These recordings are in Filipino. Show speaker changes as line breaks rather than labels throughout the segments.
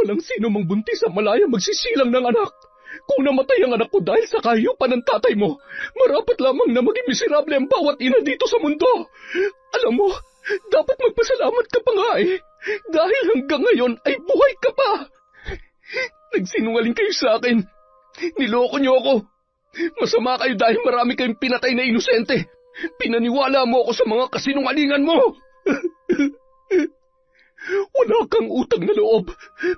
Walang sino mang buntis sa malaya magsisilang ng anak. Kung namatay ang anak ko dahil sa kahiyupan ng tatay mo, marapat lamang na maging miserable ang bawat ina dito sa mundo. Alam mo, dapat magpasalamat ka pa nga eh. Dahil hanggang ngayon ay buhay ka pa. Nagsinungaling kayo sa akin. Niloko niyo ako. Masama kayo dahil marami kayong pinatay na inosente. Pinaniwala mo ako sa mga kasinungalingan mo. Wala kang utang na loob.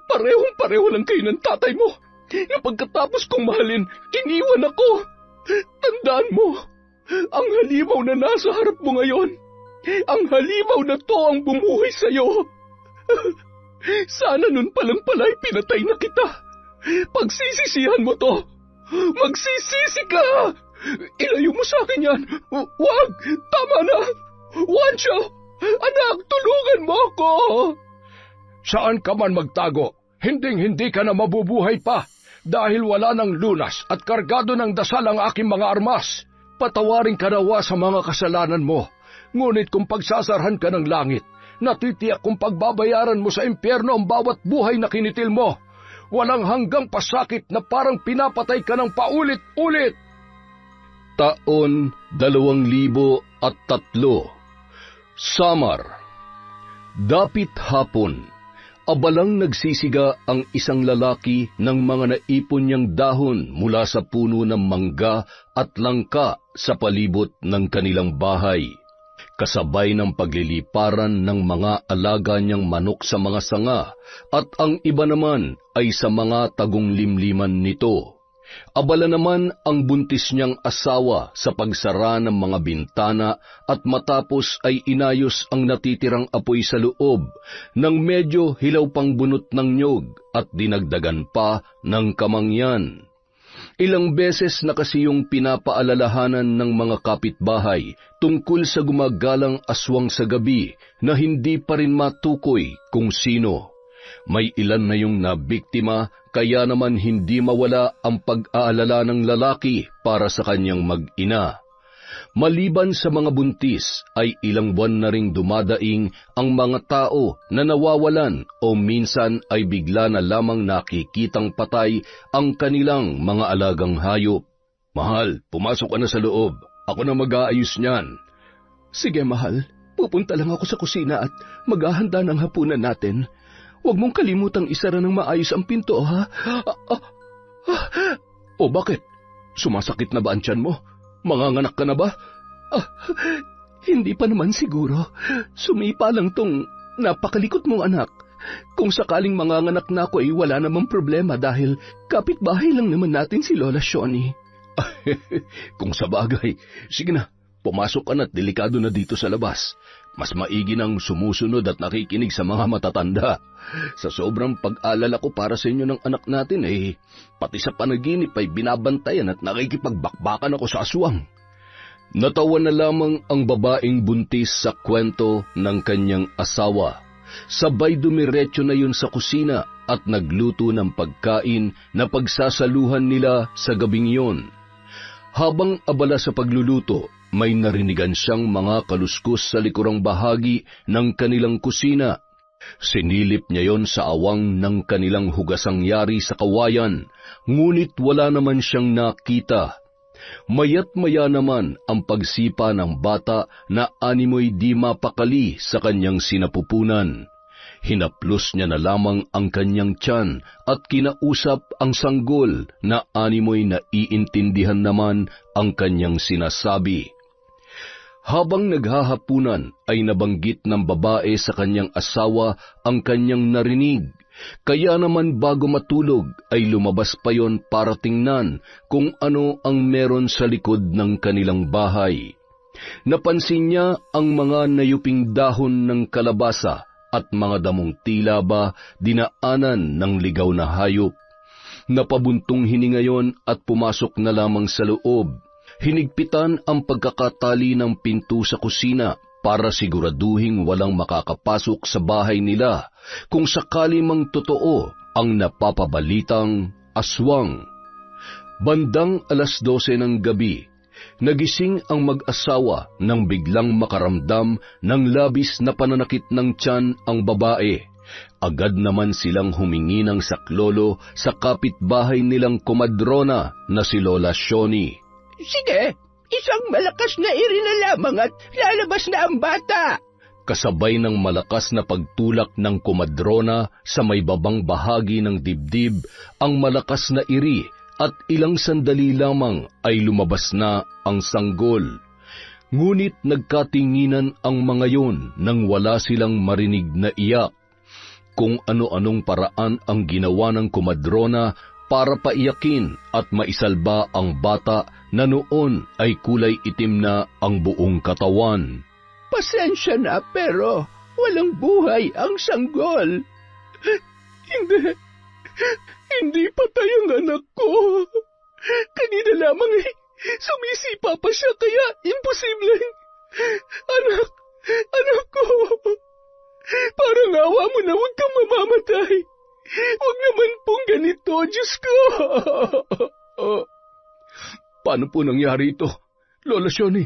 Parehong-pareho lang kayo ng tatay mo. Na pagkatapos kong mahalin, iniwan ako. Tandaan mo, ang halimaw na nasa harap mo ngayon, ang halimaw na to ang bumuhay sa'yo. Sana nun palang pala'y pinatay na kita. Pagsisisihan mo to. Magsisisi ka! Ilayo mo sa akin yan. Wag! Tama na! Wancho! Anak, tulungan mo ako!
Saan ka man magtago, hinding-hindi ka na mabubuhay pa dahil wala ng lunas at kargado ng dasal ang aking mga armas. Patawarin ka nawa sa mga kasalanan mo. Ngunit kung pagsasarhan ka ng langit, natitiyak kung pagbabayaran mo sa impyerno ang bawat buhay na kinitil mo. Walang hanggang pasakit na parang pinapatay ka ng paulit-ulit.
Taon 2003. Samar. Dapit hapon, abalang nagsisiga ang isang lalaki ng mga naipon niyang dahon mula sa puno ng mangga at langka sa palibot ng kanilang bahay, kasabay ng pagliliparan ng mga alaga niyang manok sa mga sanga, at ang iba naman ay sa mga tagong limliman nito. Abala naman ang buntis niyang asawa sa pagsara ng mga bintana at matapos ay inayos ang natitirang apoy sa loob nang medyo hilaw pang bunot ng niyog at dinagdagan pa ng kamangyan. Ilang beses na kasi yung pinapaalalahanan ng mga kapitbahay tungkol sa gumagalang aswang sa gabi na hindi pa rin matukoy kung sino. May ilan na yung nabiktima, kaya naman hindi mawala ang pag-aalala ng lalaki para sa kanyang mag-ina. Maliban sa mga buntis, ay ilang buwan na ring dumadaing ang mga tao na nawawalan o minsan ay bigla na lamang nakikitang patay ang kanilang mga alagang hayop. Mahal, pumasok ka na sa loob. Ako na mag-aayos niyan.
Sige, mahal. Pupunta lang ako sa kusina at maghahanda ng hapunan natin. Huwag mong kalimutang isara ng maayos ang pinto, ha?
O bakit? Sumasakit na ba ang tiyan mo? Manganganak ka na ba?
Hindi pa naman siguro. Sumipa lang tong napakalikot mong anak. Kung sakaling manganganak na ako ay wala namang problema dahil kapitbahay lang naman natin si Lola Shoni.
Kung sa bagay, sige na, pumasok ka na't delikado na dito sa labas. Mas maigi nang sumusunod at nakikinig sa mga matatanda. Sa sobrang pag-alala ko para sa inyo ng anak natin pati sa panaginip ay binabantayan at nakikipagbakbakan ako sa aswang.
Natawa na lamang ang babaeng buntis sa kwento ng kanyang asawa. Sabay dumiretso na yun sa kusina at nagluto ng pagkain na pagsasaluhan nila sa gabing yun. Habang abala sa pagluluto, may narinigan siyang mga kaluskos sa likurang bahagi ng kanilang kusina. Sinilip niya yon sa awang ng kanilang hugasang yari sa kawayan, ngunit wala naman siyang nakita. Mayat-maya naman ang pagsipa ng bata na animoy di mapakali sa kanyang sinapupunan. Hinaplos niya na lamang ang kanyang tiyan at kinausap ang sanggol na animoy naiintindihan naman ang kanyang sinasabi. Habang naghahapunan ay nabanggit ng babae sa kanyang asawa ang kanyang narinig, kaya naman bago matulog ay lumabas pa yon para tingnan kung ano ang meron sa likod ng kanilang bahay. Napansin niya ang mga nayuping dahon ng kalabasa at mga damong tila ba dinaanan ng ligaw na hayop. Napabuntong hininga yon at pumasok na lamang sa loob. Hinigpitan ang pagkakatali ng pinto sa kusina para siguraduhing walang makakapasok sa bahay nila kung sakali mang totoo ang napapabalitang aswang. Bandang 12:00 ng gabi, nagising ang mag-asawa nang biglang makaramdam ng labis na pananakit ng tiyan ang babae Agad naman silang humingi ng saklolo sa kapitbahay nilang komadrona na si Lola Shoni.
Sige, isang malakas na iri na lamang at lalabas na ang bata.
Kasabay ng malakas na pagtulak ng komadrona sa may babang bahagi ng dibdib ang malakas na iri at ilang sandali lamang ay lumabas na ang sanggol. Ngunit nagkatinginan ang mga yon nang wala silang marinig na iyak. Kung ano-anong paraan ang ginawa ng komadrona para paiyakin at maisalba ang bata na noon ay kulay itim na ang buong katawan.
Pasensya na pero walang buhay ang sanggol. Hindi patay ang anak ko. Kanina lamang sumisipa pa siya kaya imposibleng. Anak ko. Parang awa mo na huwag kang mamamatay. Huwag naman pong ganito, Diyos ko.
Paano po nangyari ito, Lola Shoni?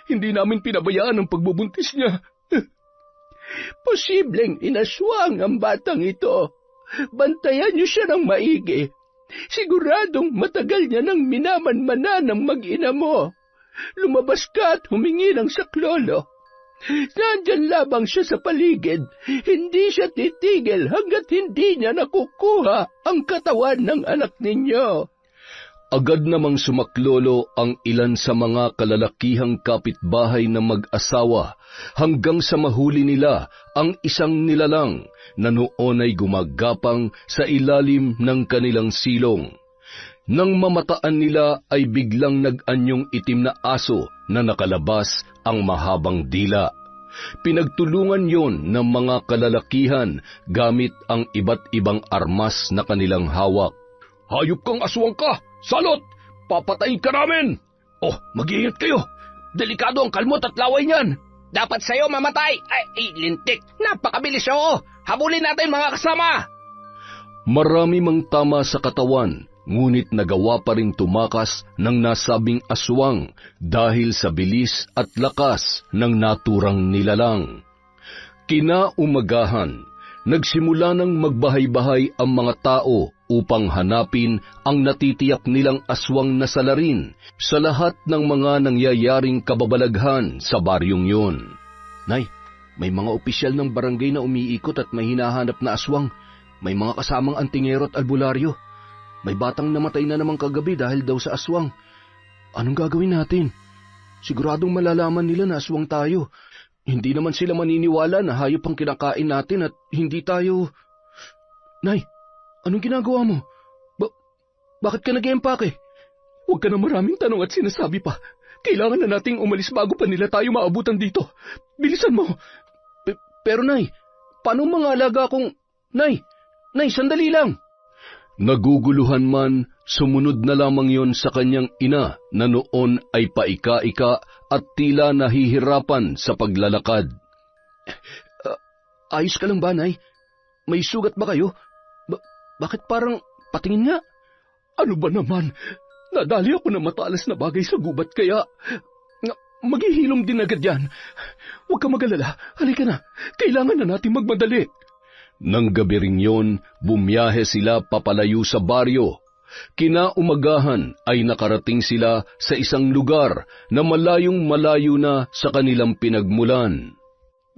Hindi namin pinabayaan ang pagbubuntis niya.
Posibleng inaswang ang batang ito. Bantayan niyo siya ng maigi. Siguradong matagal niya nang minamanmana ng mag-ina mo. Lumabas ka at humingi ng saklolo. Nandyan labang siya sa paligid. Hindi siya titigil hanggat hindi niya nakukuha ang katawan ng anak ninyo.
Agad namang sumaklolo ang ilan sa mga kalalakihang kapitbahay na mag-asawa hanggang sa mahuli nila ang isang nilalang na noon ay gumagapang sa ilalim ng kanilang silong. Nang mamataan nila ay biglang nag-anyong itim na aso na nakalabas ang mahabang dila. Pinagtulungan yon ng mga kalalakihan gamit ang iba't ibang armas na kanilang hawak.
Hayop kang aswang ka! Salot! Papatayin ka namin! Oh, mag-iingat kayo! Delikado ang kalmot at laway niyan!
Dapat sa'yo mamatay! Ay, lintik! Napakabilis oo! Habulin natin mga kasama!
Marami mang tama sa katawan, ngunit nagawa pa rin tumakas ng nasabing aswang dahil sa bilis at lakas ng naturang nilalang. Kinaumagahan, nagsimula ng magbahay-bahay ang mga tao upang hanapin ang natitiyak nilang aswang na salarin sa lahat ng mga nangyayaring kababalaghan sa baryong yun.
Nay, may mga opisyal ng barangay na umiikot at may hinahanap na aswang. May mga kasamang antingero at albularyo. May batang namatay na namang kagabi dahil daw sa aswang. Anong gagawin natin? Siguradong malalaman nila na aswang tayo. Hindi naman sila maniniwala na hayop ang kinakain natin at hindi tayo... Nay, anong ginagawa mo? Bakit ka nag-empake?
Huwag ka na maraming tanong at sinasabi pa. Kailangan na nating umalis bago pa nila tayo maabutan dito. Bilisan mo.
Pero Nay, paano mga alaga kong... Nay, sandali lang.
Naguguluhan man, sumunod na lamang yon sa kanyang ina na noon ay paika-ika at tila nahihirapan sa paglalakad.
Ayos ka lang ba, Nay? May sugat ba kayo? Bakit parang patingin nga?
Ano ba naman? Nadali ako ng matalas na bagay sa gubat kaya... Maghihilom din agad yan. Huwag ka mag-alala. Halika na. Kailangan na natin magmadali.
Nang gabi ring yon, bumiyahe sila papalayo sa baryo. Kinaumagahan ay nakarating sila sa isang lugar na malayong-malayo na sa kanilang pinagmulan.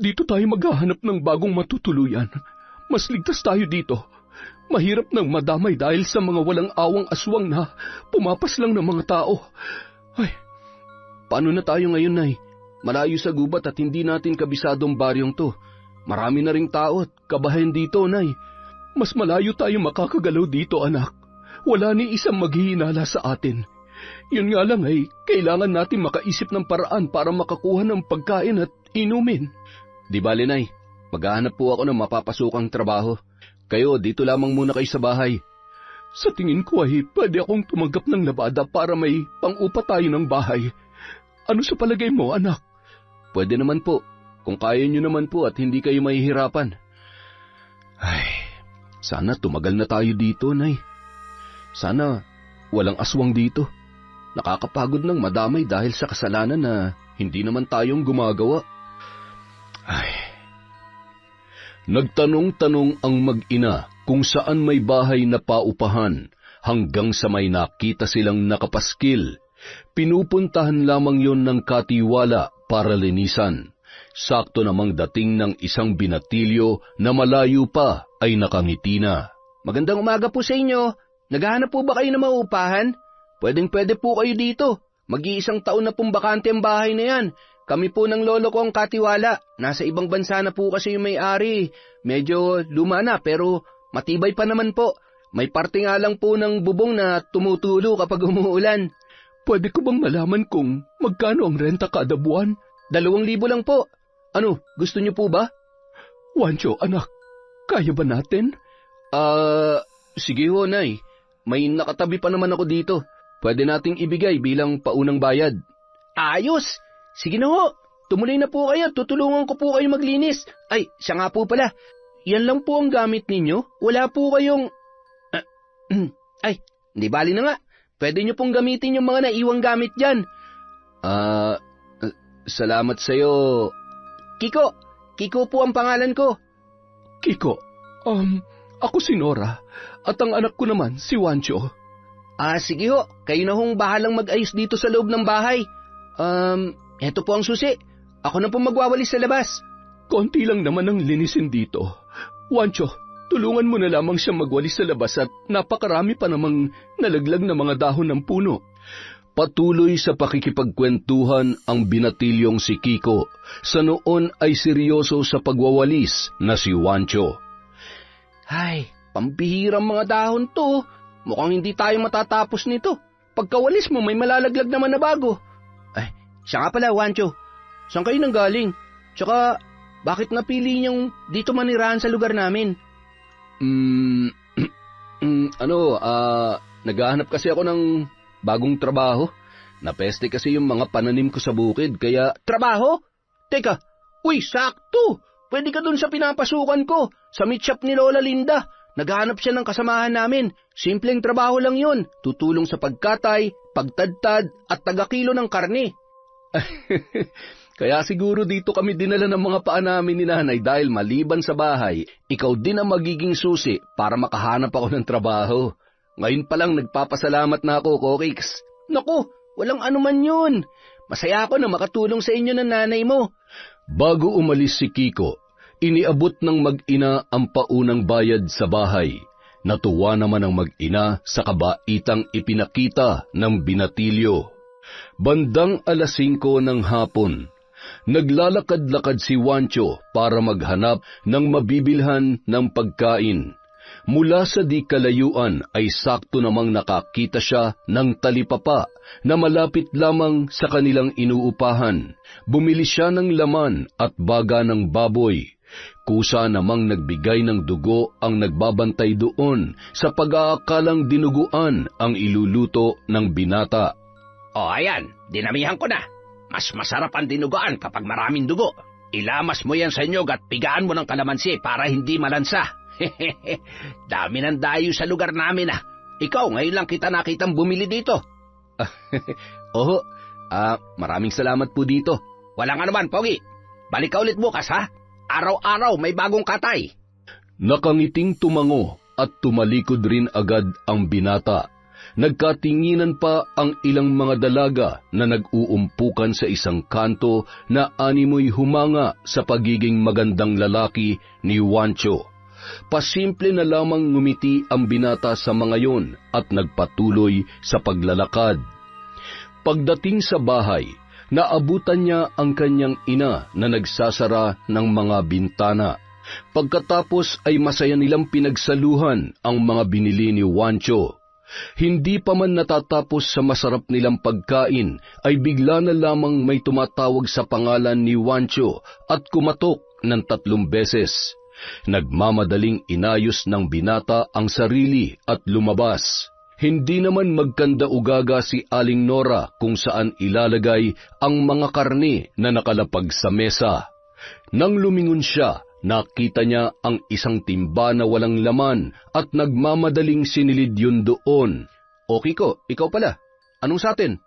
Dito tayo maghahanap ng bagong matutuluyan. Mas ligtas tayo dito. Mahirap nang madamay dahil sa mga walang awang aswang na pumapas lang ng mga tao. Ay,
paano na tayo ngayon, Nay? Malayo sa gubat at hindi natin kabisadong baryong to. Marami na ring tao at kabahayan dito, Nay.
Mas malayo tayo makakagalaw dito, anak. Wala ni isang maghihinala sa atin. Yun nga lang ay kailangan natin makaisip ng paraan para makakuha ng pagkain at inumin.
Di bale, Nay. Maghahanap po ako ng mapapasukang trabaho. Kayo, dito lamang muna kayo sa bahay.
Sa tingin ko ay pwede akong tumanggap ng labada para may pang-upa tayo ng bahay. Ano sa palagay mo, anak?
Pwede naman po, kung kaya nyo naman po at hindi kayo mahihirapan. Ay, sana tumagal na tayo dito, Nay. Sana walang aswang dito. Nakakapagod ng madamay dahil sa kasalanan na hindi naman tayong gumagawa. Ay.
Nagtanong-tanong ang mag-ina kung saan may bahay na paupahan hanggang sa may nakita silang nakapaskil. Pinupuntahan lamang yon ng katiwala para linisan. Sakto namang dating ng isang binatilyo na malayo pa ay nakangiti na.
Magandang umaga po sa inyo. Naghahanap po ba kayo ng mauupahan? Pwedeng-pwede po kayo dito. Mag-iisang taon na pong bakante ang bahay na yan. Kami po ng lolo ko ang katiwala. Nasa ibang bansa na po kasi yung may-ari. Medyo luma na pero matibay pa naman po. May parte nga lang po ng bubong na tumutulo kapag umuulan.
Pwede ko bang malaman kung magkano ang renta kada buwan?
2,000 lang po. Ano, gusto niyo po ba?
Wancho, anak, kaya ba natin?
Sige ho, Nay. May nakatabi pa naman ako dito. Pwede nating ibigay bilang paunang bayad.
Ayos! Sige na ho, tumuloy na po kayo, tutulungan ko po kayo maglinis. Ay, siya nga po pala, yan lang po ang gamit ninyo? Wala po kayong... Ay, hindi bali na nga. Pwede nyo pong gamitin yung mga naiwang gamit dyan.
Salamat sa'yo.
Kiko po ang pangalan ko.
Kiko, ako si Nora, at ang anak ko naman si Wancho.
Sige ho, kayo na hong bahalang mag-ayos dito sa loob ng bahay. Eto po ang susi. Ako na po magwawalis sa labas.
Konti lang naman ang linisin dito. Wancho, tulungan mo na lamang siya magwalis sa labas at napakarami pa namang nalaglag na mga dahon ng puno.
Patuloy sa pakikipagkwentuhan ang binatilyong si Kiko. Sa noon ay seryoso sa pagwawalis na si Wancho.
Ay, pambihirang mga dahon to. Mukhang hindi tayo matatapos nito. Pagkawalis mo may malalaglag naman na bago. Ay, siya nga pala, Wancho. Saan kayo nanggaling? Tsaka, bakit napili niyong dito manirahan sa lugar namin?
Naghahanap kasi ako ng bagong trabaho. Napeste kasi yung mga pananim ko sa bukid, kaya...
Trabaho? Teka, sakto! Pwede ka dun sa pinapasukan ko, sa meat shop ni Lola Linda. Naghahanap siya ng kasamahan namin. Simpleng trabaho lang yun. Tutulong sa pagkatay, pagtadtad, at tagakilo ng karne.
Kaya siguro dito kami dinala ng mga paa namin ni Nanay dahil maliban sa bahay, ikaw din ang magiging susi para makahanap ako ng trabaho. Ngayon pa lang nagpapasalamat na ako, Kokix.
Naku, walang anuman yun. Masaya ako na makatulong sa inyo ng nanay mo.
Bago umalis si Kiko, iniabot ng mag-ina ang paunang bayad sa bahay. Natuwa naman ang mag-ina sa kabaitang ipinakita ng binatilyo. Bandang 5:00 ng hapon, naglalakad-lakad si Wancho para maghanap ng mabibilhan ng pagkain. Mula sa di kalayuan ay sakto namang nakakita siya ng talipapa na malapit lamang sa kanilang inuupahan. Bumili siya ng laman at baga ng baboy. Kusa namang nagbigay ng dugo ang nagbabantay doon sa pag-aakalang dinuguan ang iluluto ng binata.
Ayan, dinamihan ko na. Mas masarap ang dinuguan kapag maraming dugo. Ilamas mo yan sa nyog at pigaan mo ng kalamansi para hindi malansa. Dami ng dayo sa lugar namin ah. Ikaw, ngayon lang kita nakitang bumili dito.
Oo, maraming salamat po dito.
Walang anuman, Pogi. Balik ka ulit bukas ha. Araw-araw may bagong katay.
Nakangiting tumango at tumalikod rin agad ang binata. Nagkatinginan pa ang ilang mga dalaga na nag-uumpukan sa isang kanto na animoy humanga sa pagiging magandang lalaki ni Wancho. Pasimple na lamang ngumiti ang binata sa mga yon at nagpatuloy sa paglalakad. Pagdating sa bahay, naabutan niya ang kanyang ina na nagsasara ng mga bintana. Pagkatapos ay masaya nilang pinagsaluhan ang mga binili ni Wancho. Hindi pa man natatapos sa masarap nilang pagkain, ay bigla na lamang may tumatawag sa pangalan ni Wancho at kumatok ng 3 beses. Nagmamadaling inayos ng binata ang sarili at lumabas. Hindi naman magkanda-ugaga si Aling Nora kung saan ilalagay ang mga karne na nakalapag sa mesa. Nang lumingon siya, nakita niya ang isang timba na walang laman at nagmamadaling sinilid yun doon.
O Kiko, ikaw pala. Anong sa atin?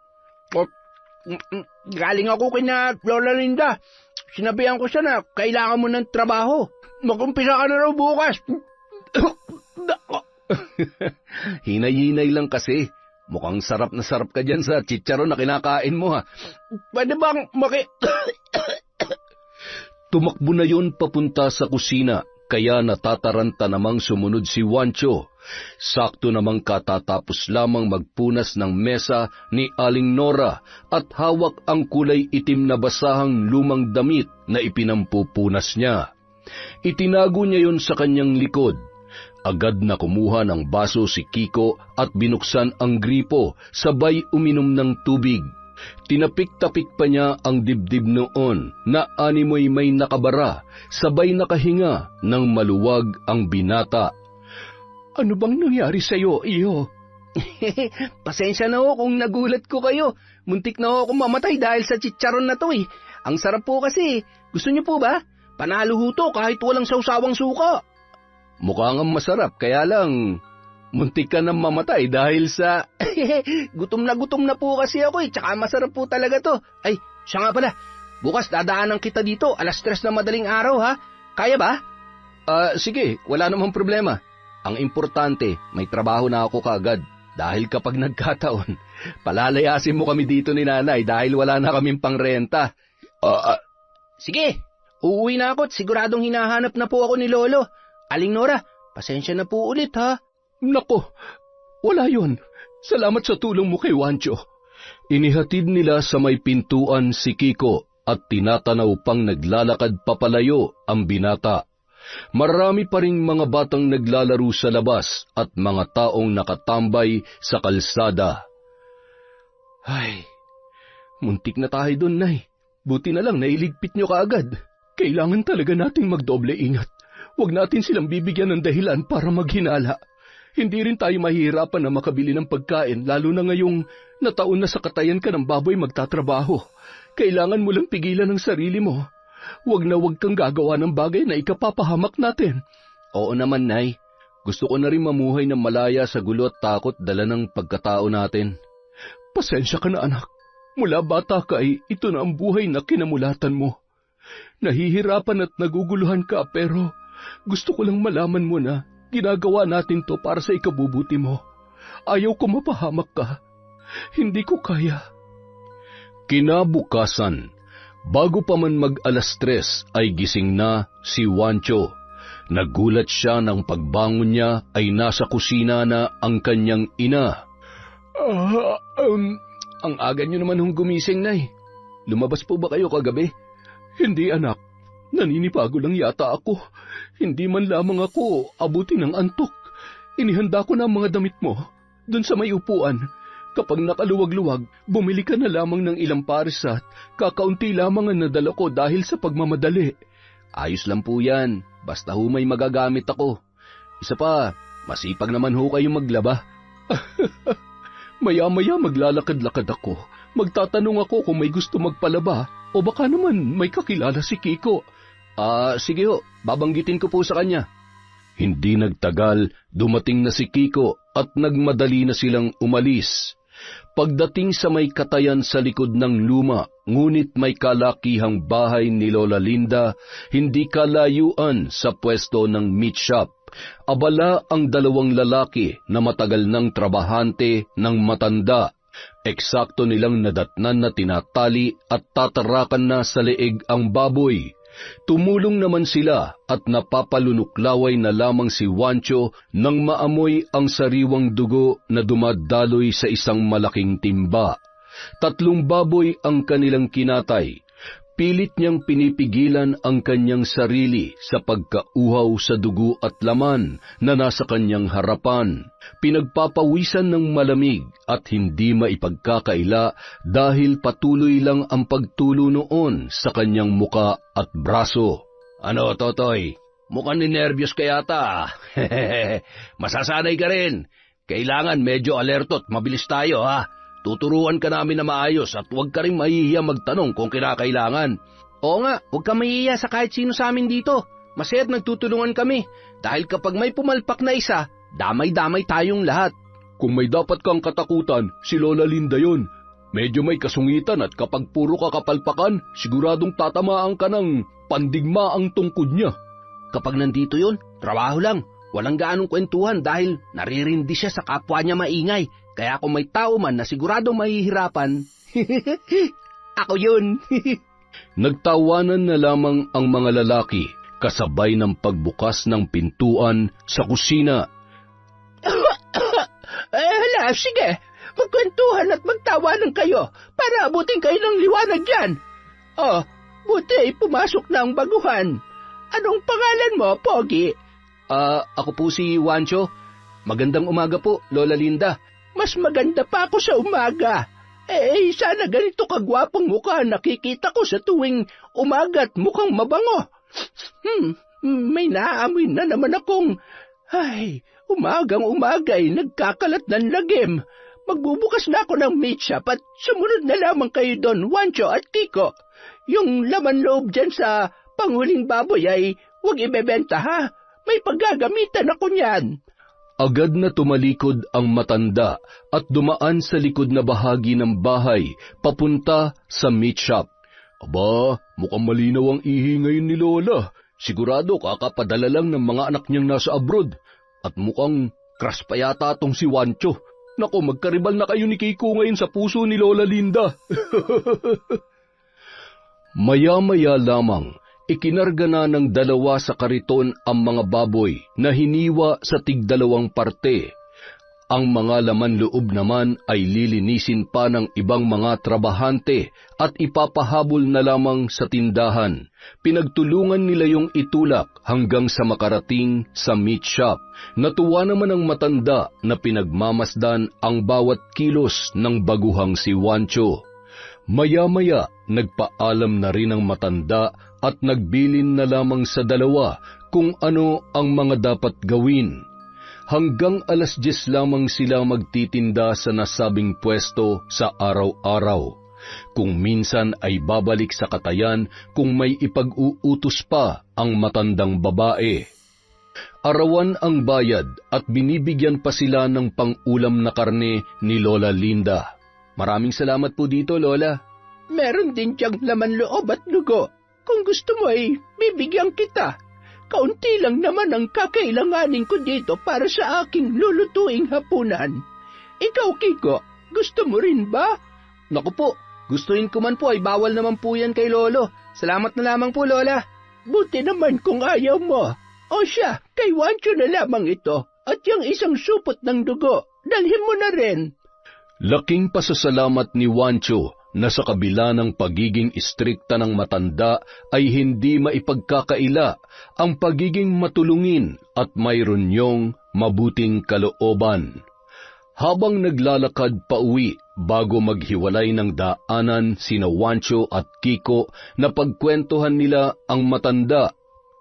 Galing ako kina Lola Linda. sinabihan ko siya na kailangan mo ng trabaho. Mag-umpisa ka na raw bukas.
Hinay-hinay lang kasi. Mukhang sarap na sarap ka dyan sa chicharon na kinakain mo ha.
Pwede bang
Tumakbo na yon papunta sa kusina, kaya natataranta namang sumunod si Juancho. Sakto namang katatapos lamang magpunas ng mesa ni Aling Nora at hawak ang kulay itim na basahang lumang damit na ipinampupunas niya. Itinago niya yon sa kanyang likod. Agad na kumuha ng baso si Kiko at binuksan ang gripo, sabay uminom ng tubig. Tinapik-tapik pa niya ang dibdib noon na animoy may nakabara, sabay nakahinga ng maluwag ang binata.
Ano bang nangyari sa'yo, iyo?
Pasensya na ho kung nagulat ko kayo. Muntik na ho akong mamatay dahil sa chicharon na to eh. Ang sarap po kasi. Gusto niyo po ba? Panalo ho to kahit walang sawsawang suka.
Mukhang masarap, kaya lang muntik ka nang mamatay dahil sa...
gutom na po kasi ako eh, tsaka masarap po talaga to. Ay, siya nga pala, bukas dadaanan kita dito, 3:00 na madaling araw ha. Kaya ba?
Sige, wala namang problema. Ang importante, may trabaho na ako kaagad. Dahil kapag nagkataon, palalayasin mo kami dito ni nanay dahil wala na kaming pangrenta.
Sige, uuwi na ako at siguradong hinahanap na po ako ni Lolo. Aling Nora, pasensya na po ulit ha.
Nako, wala yon. Salamat sa tulong mo kay Juancho.
Inihatid nila sa may pintuan si Kiko at tinatanaw pang naglalakad papalayo ang binata. Marami pa ring mga batang naglalaro sa labas at mga taong nakatambay sa kalsada.
Ay, muntik na tayo doon, Nay. Buti na lang nailigpit nyo kaagad. Kailangan talaga nating magdoble ingat. Huwag natin silang bibigyan ng dahilan para maghinala. Hindi rin tayo mahihirapan na makabili ng pagkain, lalo na ngayong nataon na sa katayan ka ng baboy magtatrabaho. Kailangan mo lang pigilan ang sarili mo. Huwag na huwag kang gagawa ng bagay na ikapapahamak natin.
Oo naman, Nay. Gusto ko na rin mamuhay ng malaya sa gulo at takot dala ng pagkatao natin.
Pasensya ka na, anak. Mula bata ka ay ito na ang buhay na kinamulatan mo. Nahihirapan at naguguluhan ka pero gusto ko lang malaman mo na ginagawa natin to para sa ikabubuti mo. Ayaw ko mapahamak ka. Hindi ko kaya.
Kinabukasan, bago pa man mag-3:00 ay gising na si Juancho. Nagulat siya nang pagbangon niya ay nasa kusina na ang kanyang ina.
Ang aga niyo naman hong gumising, Nay. Lumabas po ba kayo kagabi? Hindi, anak. Naninibago lang yata ako. Hindi man lamang ako abutin ng antok. Inihanda ko na ang mga damit mo. Doon sa may upuan. Kapag nakaluwag-luwag, bumili ka na lamang ng ilang pares at kakaunti lamang ang nadala ko dahil sa pagmamadali.
Ayos lang po yan. Basta ho may magagamit ako. Isa pa, masipag naman ho kayong maglaba.
Maya-maya maglalakad-lakad ako. Magtatanong ako kung may gusto magpalaba o baka naman may kakilala si Kiko.
Sige ho, babanggitin ko po sa kanya. Hindi nagtagal, dumating na si Kiko at nagmadali na silang umalis. Pagdating sa may katayan sa likod ng luma, ngunit may kalakihang bahay ni Lola Linda, hindi kalayuan sa pwesto ng meat shop. Abala ang 2 lalaki na matagal ng trabahante ng matanda. Eksakto nilang nadatnan na tinatali at tatarakan na sa leeg ang baboy. Tumulong naman sila at napapalunuklaway na lamang si Juancho nang maamoy ang sariwang dugo na dumadaloy sa isang malaking timba. 3 baboy ang kanilang kinatay. Pilit niyang pinipigilan ang kanyang sarili sa pagkauhaw sa dugo at laman na nasa kanyang harapan. Pinagpapawisan ng malamig at hindi maipagkakaila dahil patuloy lang ang pagtulo noon sa kanyang muka at braso.
Ano, Totoy? Mukhang ninervyos ka yata. Masasanay ka rin. Kailangan medyo alerto at mabilis tayo ha. Tuturuan ka namin na maayos at huwag ka rin mahihiya magtanong kung kinakailangan.
Oo nga, huwag ka mahihiya sa kahit sino sa amin dito. Masayat nagtutulungan kami. Dahil kapag may pumalpak na isa, damay-damay tayong lahat.
Kung may dapat kang katakutan, si Lola Linda yon.
Medyo may kasungitan at kapag puro ka kapalpakan, siguradong tatamaan ka ng pandigma ang tungkod niya.
Kapag nandito yun, trabaho lang. Walang gaanong kwentuhan dahil naririndi siya sa kapwa niya maingay. Kaya kung may tao man na siguradong mahihirapan, ako yun.
Nagtawanan na lamang ang mga lalaki kasabay ng pagbukas ng pintuan sa kusina.
Hala, sige. Magkwentuhan at magtawanan kayo para abutin kayo ng liwanag dyan. Oh, buti pumasok na ang baguhan. Anong pangalan mo, Pogi?
Ako po si Wancho. Magandang umaga po, Lola Linda.
Mas maganda pa ako sa umaga. Sana ganito kagwapong mukha nakikita ko sa tuwing umaga at mukhang mabango. May naaamoy na naman akong... umagang-umaga ay nagkakalat ng lagim. Magbubukas na ako ng meat shop at sumunod na lamang kayo doon, Wancho at Kiko. Yung laman loob dyan sa panghuling baboy ay huwag ibebenta ha. May paggagamitan ako niyan.
Agad na tumalikod ang matanda at dumaan sa likod na bahagi ng bahay papunta sa meat shop. Aba, mukhang malinaw ang ihi ngayon ni Lola. Sigurado kakapadala lang ng mga anak niyang nasa abroad. At mukhang crush pa yata tong si Wancho. Nako, magkaribal na kayo ni Kiko ngayon sa puso ni Lola Linda. Maya-maya lamang, ikinarga na ng dalawa sa kariton ang mga baboy na hiniwa sa tig-2 parte. Ang mga laman loob naman ay lilinisin pa ng ibang mga trabahante at ipapahabol na lamang sa tindahan. Pinagtulungan nila yung itulak hanggang sa makarating sa meat shop. Natuwa naman ang matanda na pinagmamasdan ang bawat kilos ng baguhang si Wancho. Maya-maya, nagpaalam na rin ang matanda at nagbilin na lamang sa dalawa kung ano ang mga dapat gawin. Hanggang 10:00 lamang sila magtitinda sa nasabing pwesto sa araw-araw. Kung minsan ay babalik sa katayan kung may ipag-uutos pa ang matandang babae. Arawan ang bayad at binibigyan pa sila ng pang-ulam na karne ni Lola Linda. Maraming salamat po dito, Lola.
Meron din diyang laman loob at dugo. Kung gusto mo ay bibigyan kita. Kaunti lang naman ang kakailanganin ko dito para sa aking lulutuing hapunan. Ikaw, Kiko, gusto mo rin ba?
Naku po, gustuin ko man po ay bawal naman po yan kay Lolo. Salamat na lamang po, Lola.
Buti naman kung ayaw mo. O siya, kay Wancho na lamang ito. At yung isang supot ng dugo, dalhin mo na rin.
Laking pasasalamat ni Wancho na sa kabila ng pagiging istrikta ng matanda ay hindi maipagkakaila ang pagiging matulungin at mayroon niyong mabuting kalooban. Habang naglalakad pa uwi bago maghiwalay ng daanan sina Wancho at Kiko, na pagkwentuhan nila ang matanda.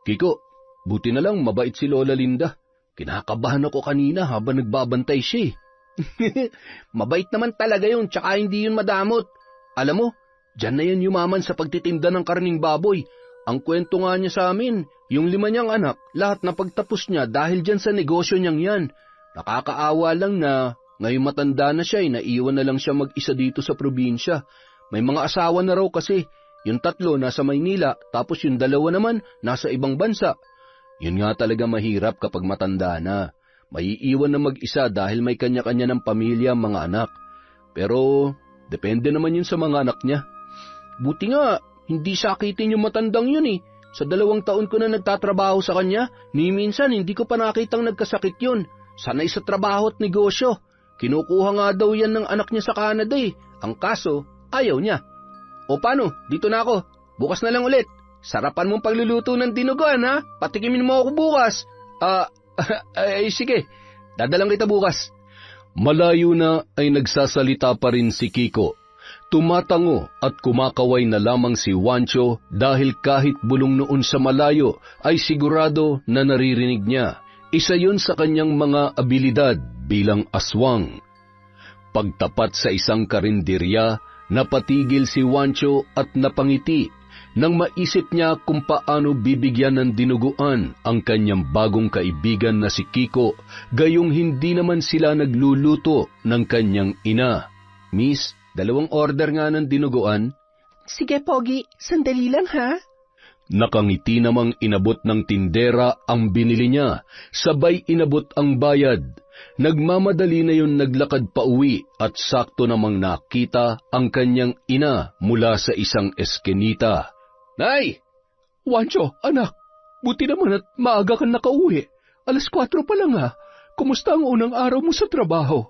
Kiko, buti na lang mabait si Lola Linda. Kinakabahan ako kanina habang nagbabantay siya.
Mabait naman talaga yun, tsaka hindi yun madamot. Alam mo, dyan na yan yumaman sa pagtitinda ng karning baboy. Ang kwento nga niya sa amin, yung 5 niyang anak, lahat na pagtapos niya dahil dyan sa negosyo niyang yan. Nakakaawa lang na ngayon matanda na siya, naiwan na lang siya mag-isa dito sa probinsya. May mga asawa na raw kasi, yung 3 nasa Maynila, tapos yung 2 naman nasa ibang bansa. Yun nga talaga mahirap kapag matanda na. Maiiwan na mag-isa dahil may kanya-kanya ng pamilya, mga anak. Pero depende naman yun sa mga anak niya. Buti nga, hindi sakitin yung matandang yun eh. Sa 2 taon ko na nagtatrabaho sa kanya, ni minsan hindi ko pa nakitang nagkasakit yun. Sanay sa trabaho at negosyo. Kinukuha nga daw yan ng anak niya sa Canada eh. Ang kaso, ayaw niya. O paano, dito na ako. Bukas na lang ulit. Sarapan mong pagluluto ng dinuguan ha. Patikimin mo ako bukas. Sige. Dadalang kita bukas.
Malayo na ay nagsasalita pa rin si Kiko. Tumatango at kumakaway na lamang si Wancho dahil kahit bulong noon sa malayo ay sigurado na naririnig niya. Isa yun sa kanyang mga abilidad bilang aswang. Pagtapat sa isang karinderya, napatigil si Wancho at napangiti nang maisip niya kung paano bibigyan ng dinuguan ang kanyang bagong kaibigan na si Kiko, gayong hindi naman sila nagluluto ng kanyang ina. Miss, 2 order nga ng dinuguan.
Sige, Pogi. Sandali lang, ha?
Nakangiti namang inabot ng tindera ang binili niya, sabay inabot ang bayad. Nagmamadali na yun naglakad pa uwi at sakto namang nakita ang kanyang ina mula sa isang eskinita.
Nay!
Wancho, anak, buti naman at maaga kang nakauwi. 4:00 pa lang ha. Kumusta ang unang araw mo sa trabaho?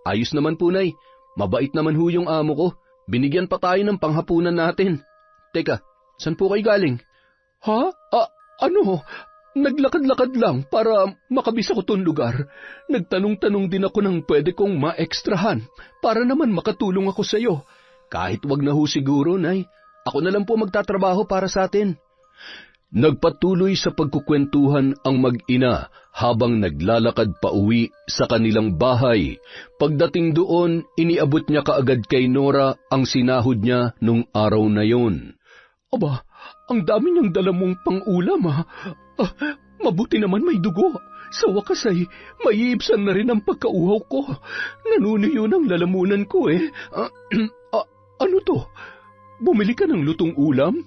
Ayos naman po, Nay. Mabait naman ho yung amo ko. Binigyan pa tayo ng panghapunan natin. Teka, saan po kayo galing?
Ha? Ano? Naglakad-lakad lang para makabisa ko tong lugar. Nagtanong-tanong din ako ng pwede kong maekstrahan para naman makatulong ako sa iyo.
Kahit wag na ho siguro, Nay. Ako na lang po magtatrabaho para sa atin. Nagpatuloy sa pagkukwentuhan ang mag-ina habang naglalakad pa uwi sa kanilang bahay. Pagdating doon, iniabot niya kaagad kay Nora ang sinahod niya nung araw na yon.
Aba, ang dami niyang dala mong pang-ulam ha. Mabuti naman may dugo. Sa wakas ay maiibsan na rin ang pagkauhaw ko. Nanunuyo ng lalamunan ko eh. Ano to? Bumili ka ng lutong ulam?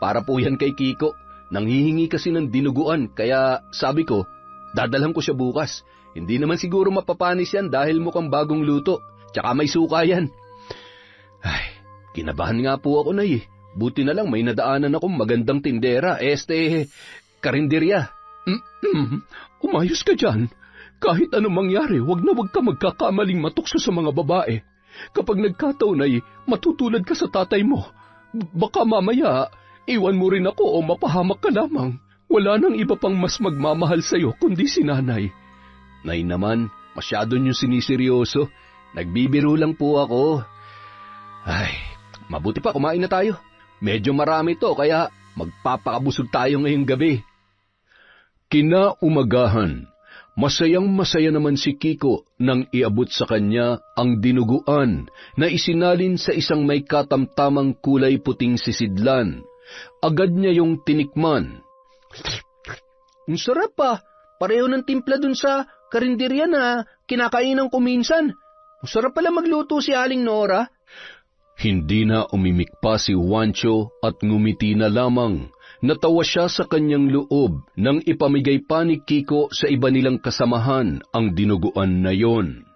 Para po yan kay Kiko. Nanghihingi kasi ng dinuguan, kaya sabi ko, dadalhan ko siya bukas. Hindi naman siguro mapapanis yan dahil mukhang bagong luto. Tsaka may suka yan. Ay, kinabahan nga po ako, Nay. Buti na lang may nadaanan akong magandang tindera, karinderya.
Umayos ka dyan. Kahit anong mangyari, wag ka magkakamaling matukso sa mga babae. Kapag nagkataon ay matutulad ka sa tatay mo. Baka mamaya, iwan mo rin ako o mapahamak ka lamang. Wala nang iba pang mas magmamahal sa'yo kundi si nanay.
Nay naman, masyado niyong siniseryoso. Nagbibiro lang po ako. Ay, mabuti pa kumain na tayo. Medyo marami to kaya magpapakabusog tayo ngayong gabi. Kinaumagahan, masayang-masaya naman si Kiko nang iabot sa kanya ang dinuguan na isinalin sa isang may katamtamang kulay puting sisidlan. Agad niya yung tinikman.
Ang sarap pa. Pareho ng timpla dun sa karinderya na kinakainan ko minsan. Ang sarap pala magluto si Aling Nora.
Hindi na umimik pa si Wancho at ngumiti na lamang. Natawa siya sa kanyang loob nang ipamigay pa ni Kiko sa iba nilang kasamahan ang dinuguan na yon.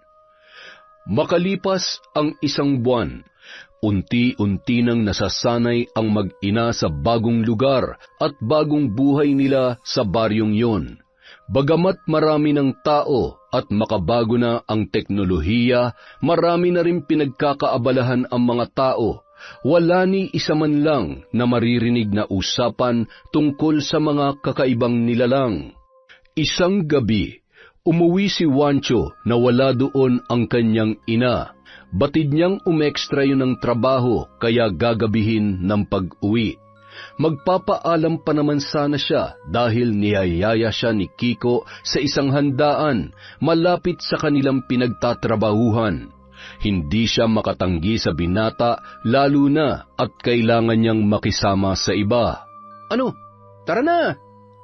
Makalipas ang 1 buwan, unti-unti nang nasasanay ang mag-ina sa bagong lugar at bagong buhay nila sa baryong yon. Bagamat marami ng tao at makabago na ang teknolohiya, marami na rin pinagkakaabalahan ang mga tao. Wala ni isa man lang na maririnig na usapan tungkol sa mga kakaibang nilalang. Isang gabi, umuwi si Wancho na wala doon ang kanyang ina. Batid niyang umekstra yun ng trabaho kaya gagabihin ng pag-uwi. Magpapaalam pa naman sana siya dahil niyayaya siya ni Kiko sa isang handaan malapit sa kanilang pinagtatrabahuhan. Hindi siya makatanggi sa binata lalo na at kailangan niyang makisama sa iba.
Ano? Tara na!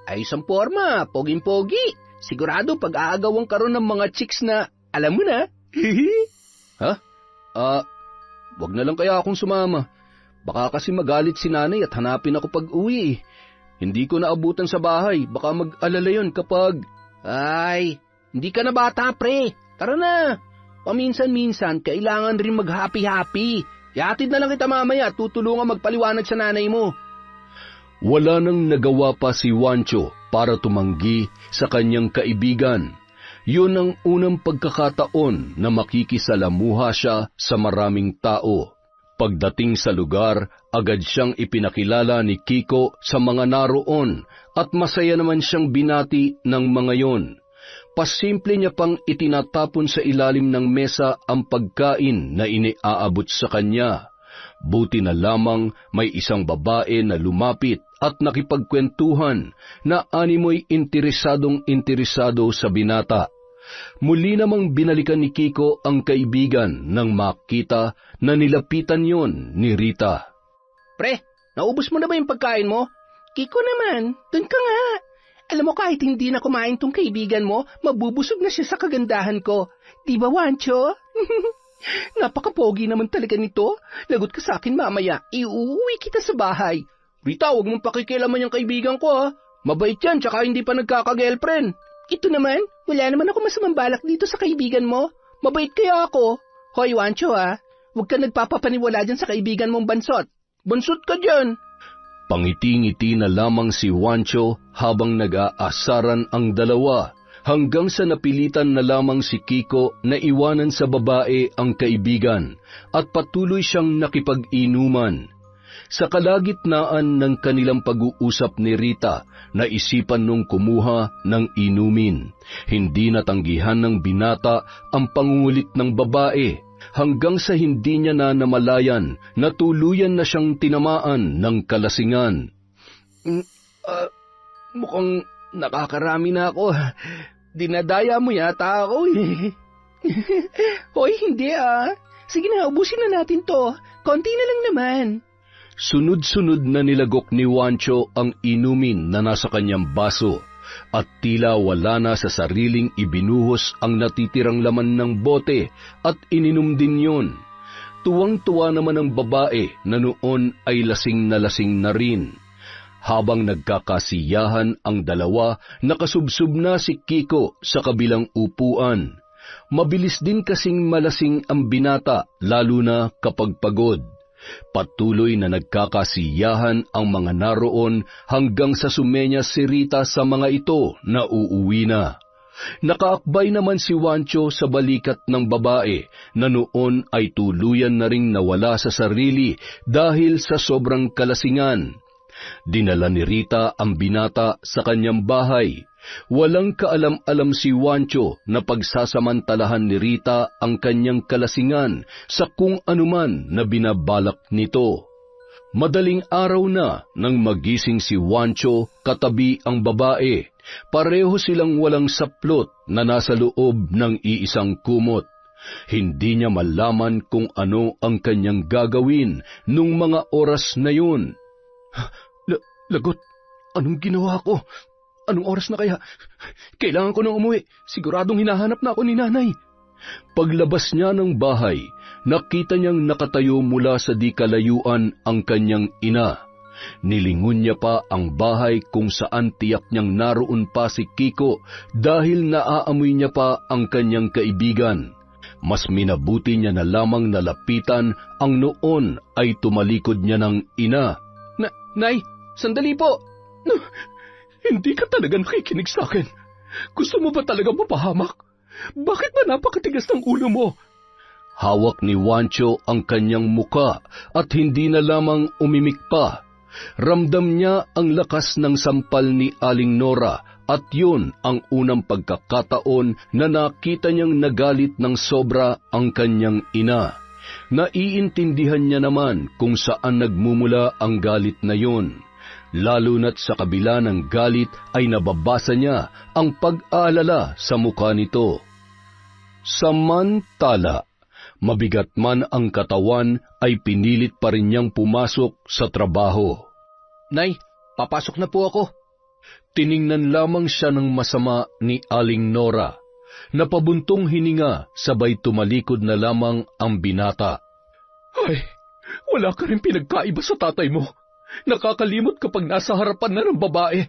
Ayos ang forma, poging-pogi. Sigurado pag-aagawan ka ron ng mga chicks na alam mo na.
Ha? Wag na lang kaya akong sumama. Baka kasi magalit si nanay at hanapin ako pag-uwi. Hindi ko naabutan sa bahay. Baka mag-alala yun kapag...
Ay, hindi ka na bata, pre. Tara na. Paminsan-minsan, kailangan rin mag-happy-happy. Ihatid na lang kita mamaya at tutulungan magpaliwanag sa nanay mo.
Wala nang nagawa pa si Wancho para tumanggi sa kanyang kaibigan. Yun ang unang pagkakataon na makikisalamuha siya sa maraming tao. Pagdating sa lugar, agad siyang ipinakilala ni Kiko sa mga naroon at masaya naman siyang binati ng mga yon. Pasimple niya pang itinatapon sa ilalim ng mesa ang pagkain na iniaabot sa kanya. Buti na lamang may isang babae na lumapit at nakipagkwentuhan na animoy interesadong-interesado sa binata. Muli namang binalikan ni Kiko ang kaibigan nang makita na nilapitan yon ni Rita.
Pre, naubos mo na ba yung pagkain mo? Kiko naman, dun ka nga. Alam mo kahit hindi na kumain tong kaibigan mo, mabubusog na siya sa kagandahan ko. Di ba, Wancho?
Napaka-pogi naman talaga nito. Lagot ka sa akin mamaya. Iuwi kita sa bahay.
Rita, huwag mong pakikialaman yung kaibigan ko ha. Mabait yan, tsaka hindi pa nagkaka-girlfriend.
Ito naman, wala naman ako masamang balak dito sa kaibigan mo. Mabait kaya ako. Hoy, Wancho ha, huwag ka nagpapapaniwala dyan sa kaibigan mong bansot.
Bansot ka dyan.
Pangiti-ngiti na lamang si Wancho habang nag-aasaran ang dalawa, hanggang sa napilitan na lamang si Kiko na iwanan sa babae ang kaibigan at patuloy siyang nakipag-inuman. Sa kalagitnaan ng kanilang pag-uusap ni Rita, naisipan nung kumuha ng inumin. Hindi natanggihan ng binata ang pangungulit ng babae, hanggang sa hindi niya na namalayan na tuluyan na siyang tinamaan ng kalasingan.
Mukhang nakakarami na ako. Dinadaya mo yata ako eh.
Hoy, hindi ah. Sige na, ubusin na natin to. Konti na lang naman.
Sunod-sunod na nilagok ni Wancho ang inumin na nasa kanyang baso, at tila wala na sa sariling ibinuhos ang natitirang laman ng bote at ininom din yun. Tuwang-tuwa naman ang babae na noon ay lasing na rin. Habang nagkakasiyahan ang dalawa, nakasubsob na si Kiko sa kabilang upuan. Mabilis din kasing malasing ang binata, lalo na kapag pagod. Patuloy na nagkakasiyahan ang mga naroon hanggang sa sumenyas si Rita sa mga ito na uuwi na. Nakaakbay naman si Wancho sa balikat ng babae na noon ay tuluyan na ring nawala sa sarili dahil sa sobrang kalasingan. Dinala ni Rita ang binata sa kanyang bahay. Walang kaalam-alam si Wancho na pagsasamantalahan ni Rita ang kanyang kalasingan sa kung anuman na binabalak nito. Madaling araw na nang magising si Wancho katabi ang babae. Pareho silang walang saplot na nasa loob ng iisang kumot. Hindi niya malaman kung ano ang kanyang gagawin nung mga oras na yun.
Lagot, anong ginawa ko? Anong oras na kaya? Kailangan ko nang umuwi. Siguradong hinahanap na ako ni nanay.
Paglabas niya ng bahay, nakita niyang nakatayo mula sa di kalayuan ang kanyang ina. Nilingon niya pa ang bahay kung saan tiyak niyang naroon pa si Kiko dahil naaamoy niya pa ang kanyang kaibigan. Mas minabuti niya na lamang nalapitan ang noon ay tumalikod niya ng ina.
Nay, sandali po. Hindi ka talaga nakikinig sa akin. Gusto mo ba talaga mapahamak? Bakit ba napakatigas ng ulo mo?
Hawak ni Wancho ang kanyang muka at hindi na lamang umimik pa. Ramdam niya ang lakas ng sampal ni Aling Nora at yun ang unang pagkakataon na nakita niyang nagalit ng sobra ang kanyang ina. Naiintindihan niya naman kung saan nagmumula ang galit na yun. Lalo na't sa kabila ng galit ay nababasa niya ang pag-aalala sa mukha nito. Samantala, mabigat man ang katawan ay pinilit pa rin niyang pumasok sa trabaho.
Nay, papasok na po ako.
Tiningnan lamang siya ng masama ni Aling Nora. Napabuntong hininga, sabay tumalikod na lamang ang binata.
Ay, wala ka rin pinagkaiba sa tatay mo. Nakakalimot kapag nasa harapan na ng babae.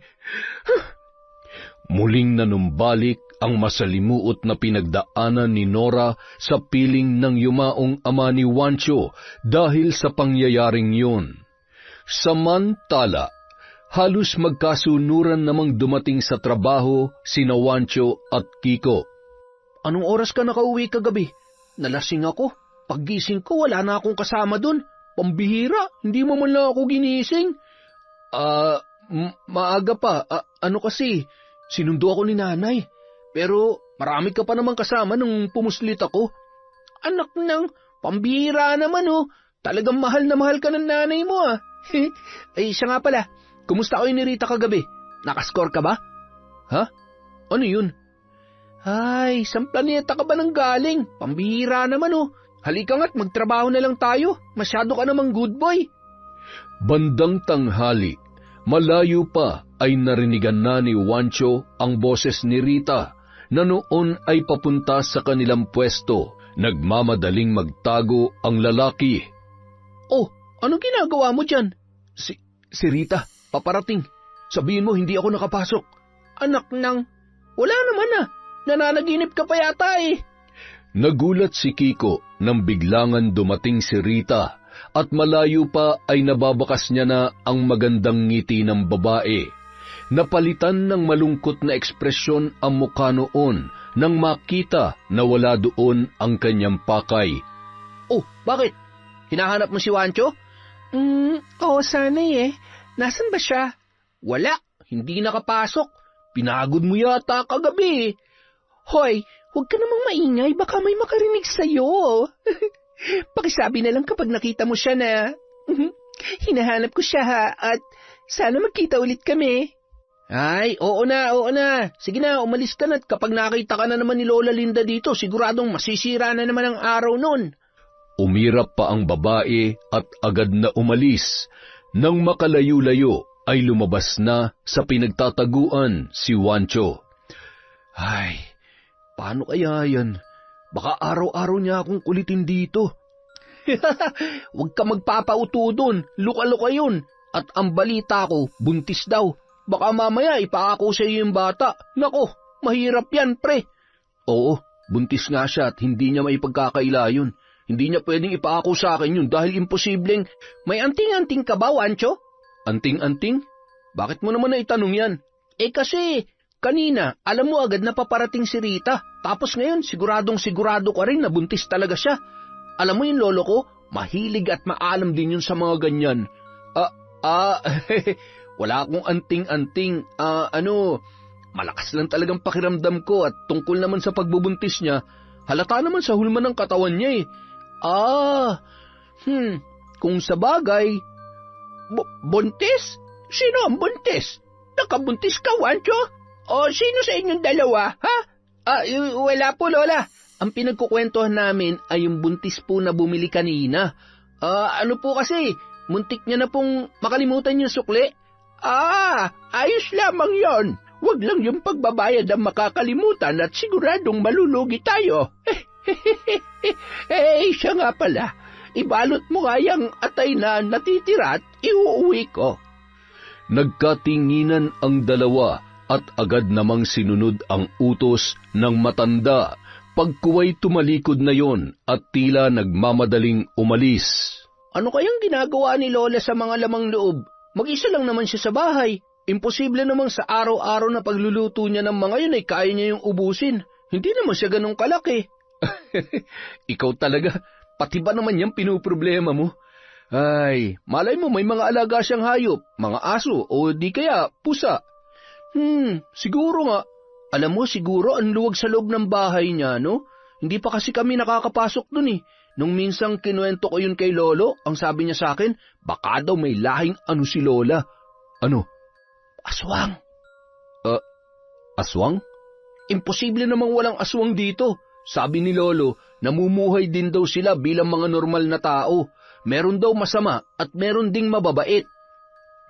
Muling nanumbalik ang masalimuot na pinagdaanan ni Nora sa piling ng yumaong ama ni Wancho dahil sa pangyayaring yun. Samantala, halos magkasunuran namang dumating sa trabaho sina Wancho at Kiko.
Anong oras ka nakauwi kagabi? Nalasing ako. Paggising ko wala na akong kasama dun. Pambihira, hindi mo man lang ako ginising. Maaga pa. Ano kasi, sinundo ako ni nanay. Pero marami ka pa naman kasama nung pumuslit ako. Anak nang, pambihira naman oh. Talagang mahal na mahal ka ng nanay mo ah. Ay, siya nga pala. Kumusta kayo ni Rita kagabi? Nakascore ka ba? Ha? Ano yun? Ay, saan planeta ka ba nang galing? Pambihira naman oh. Halika nga't magtrabaho na lang tayo. Masyado ka namang good boy.
Bandang tanghali, malayo pa ay narinigan na ni Wancho ang boses ni Rita na noon ay papunta sa kanilang pwesto Nagmamadaling magtago ang lalaki.
Oh, anong ginagawa mo dyan?
Si Rita, paparating. Sabihin mo hindi ako nakapasok.
Anak nang, wala naman ah. Nananaginip ka pa yata eh.
Nagulat si Kiko nang biglangan dumating si Rita at malayo pa ay nababakas niya na ang magandang ngiti ng babae. Napalitan ng malungkot na ekspresyon ang mukha noon nang makita na wala doon ang kanyang pakay.
Oh, bakit? Hinahanap mo si Wancho? Oo, sanay eh. Nasaan ba siya? Wala, hindi nakapasok. Pinagod mo yata kagabi. Hoy, huwag ka namang maingay, baka may makarinig sa'yo. Pakisabi na lang kapag nakita mo siya na, hinahanap ko siya ha, at sana magkita ulit kami. Ay, oo na. Sige na, umalis ka na, at kapag nakita ka na naman ni Lola Linda dito, siguradong masisira na naman ang araw nun.
Umirap pa ang babae at agad na umalis. Nang makalayo-layo ay lumabas na sa pinagtataguan si Wancho.
Ay, paano kaya yan? Baka araw-araw niya akong kulitin dito.
Huwag ka magpapauto dun, luka-luka yun. At ang balita ko, buntis daw. Baka mamaya ipaako sa iyo yung bata. Nako, mahirap yan, pre.
Oo, buntis nga siya at hindi niya maipagkakaila yun. Hindi niya pwedeng ipaako sa akin yun dahil imposibleng...
May anting-anting ka ba, Wancho?
Anting-anting? Bakit mo naman naitanong yan?
Eh kasi, kanina, alam mo agad na paparating si Rita. Tapos ngayon, siguradong-sigurado ka rin na buntis talaga siya. Alam mo yung lolo ko, mahilig at maalam din yun sa mga ganyan.
Wala akong anting-anting. Malakas lang talagang pakiramdam ko at tungkol naman sa pagbubuntis niya, halata naman sa hulma ng katawan niya eh.
Kung sa bagay, buntis? Sino ang buntis? Nakabuntis ka, Wancho? O sino sa inyong dalawa, ha? Wala po, Lola. Ang pinagkukwentuhan namin ay yung buntis po na bumili kanina. Ano po kasi, muntik niya na pong makalimutan yung sukli. Ayos lamang yon. Huwag lang yung pagbabayad ang makakalimutan at siguradong malulugi tayo. Siya nga pala. Ibalot mo nga yung atay na natitira at iuuwi ko.
Nagkatinginan ang dalawa at agad namang sinunod ang utos ng matanda. Pagkuway tumalikod na yon at tila nagmamadaling umalis.
Ano kayang ginagawa ni Lola sa mga lamang loob? Mag-isa lang naman siya sa bahay. Imposible namang sa araw-araw na pagluluto niya ng mga yun ay kaya niya yung ubusin. Hindi naman siya ganun kalaki.
Ikaw talaga, pati ba naman yung pinuproblema mo? Ay, malay mo may mga alaga siyang hayop, mga aso o di kaya pusa.
Siguro nga. Alam mo, siguro ang luwag sa loob ng bahay niya, no? Hindi pa kasi kami nakakapasok dun eh. Nung minsang kinuwento ko yun kay Lolo, ang sabi niya sa akin, baka daw may lahing ano si Lola.
Ano?
Aswang.
Aswang?
Imposible namang walang aswang dito.
Sabi ni Lolo, namumuhay din daw sila bilang mga normal na tao. Meron daw masama at meron ding mababait.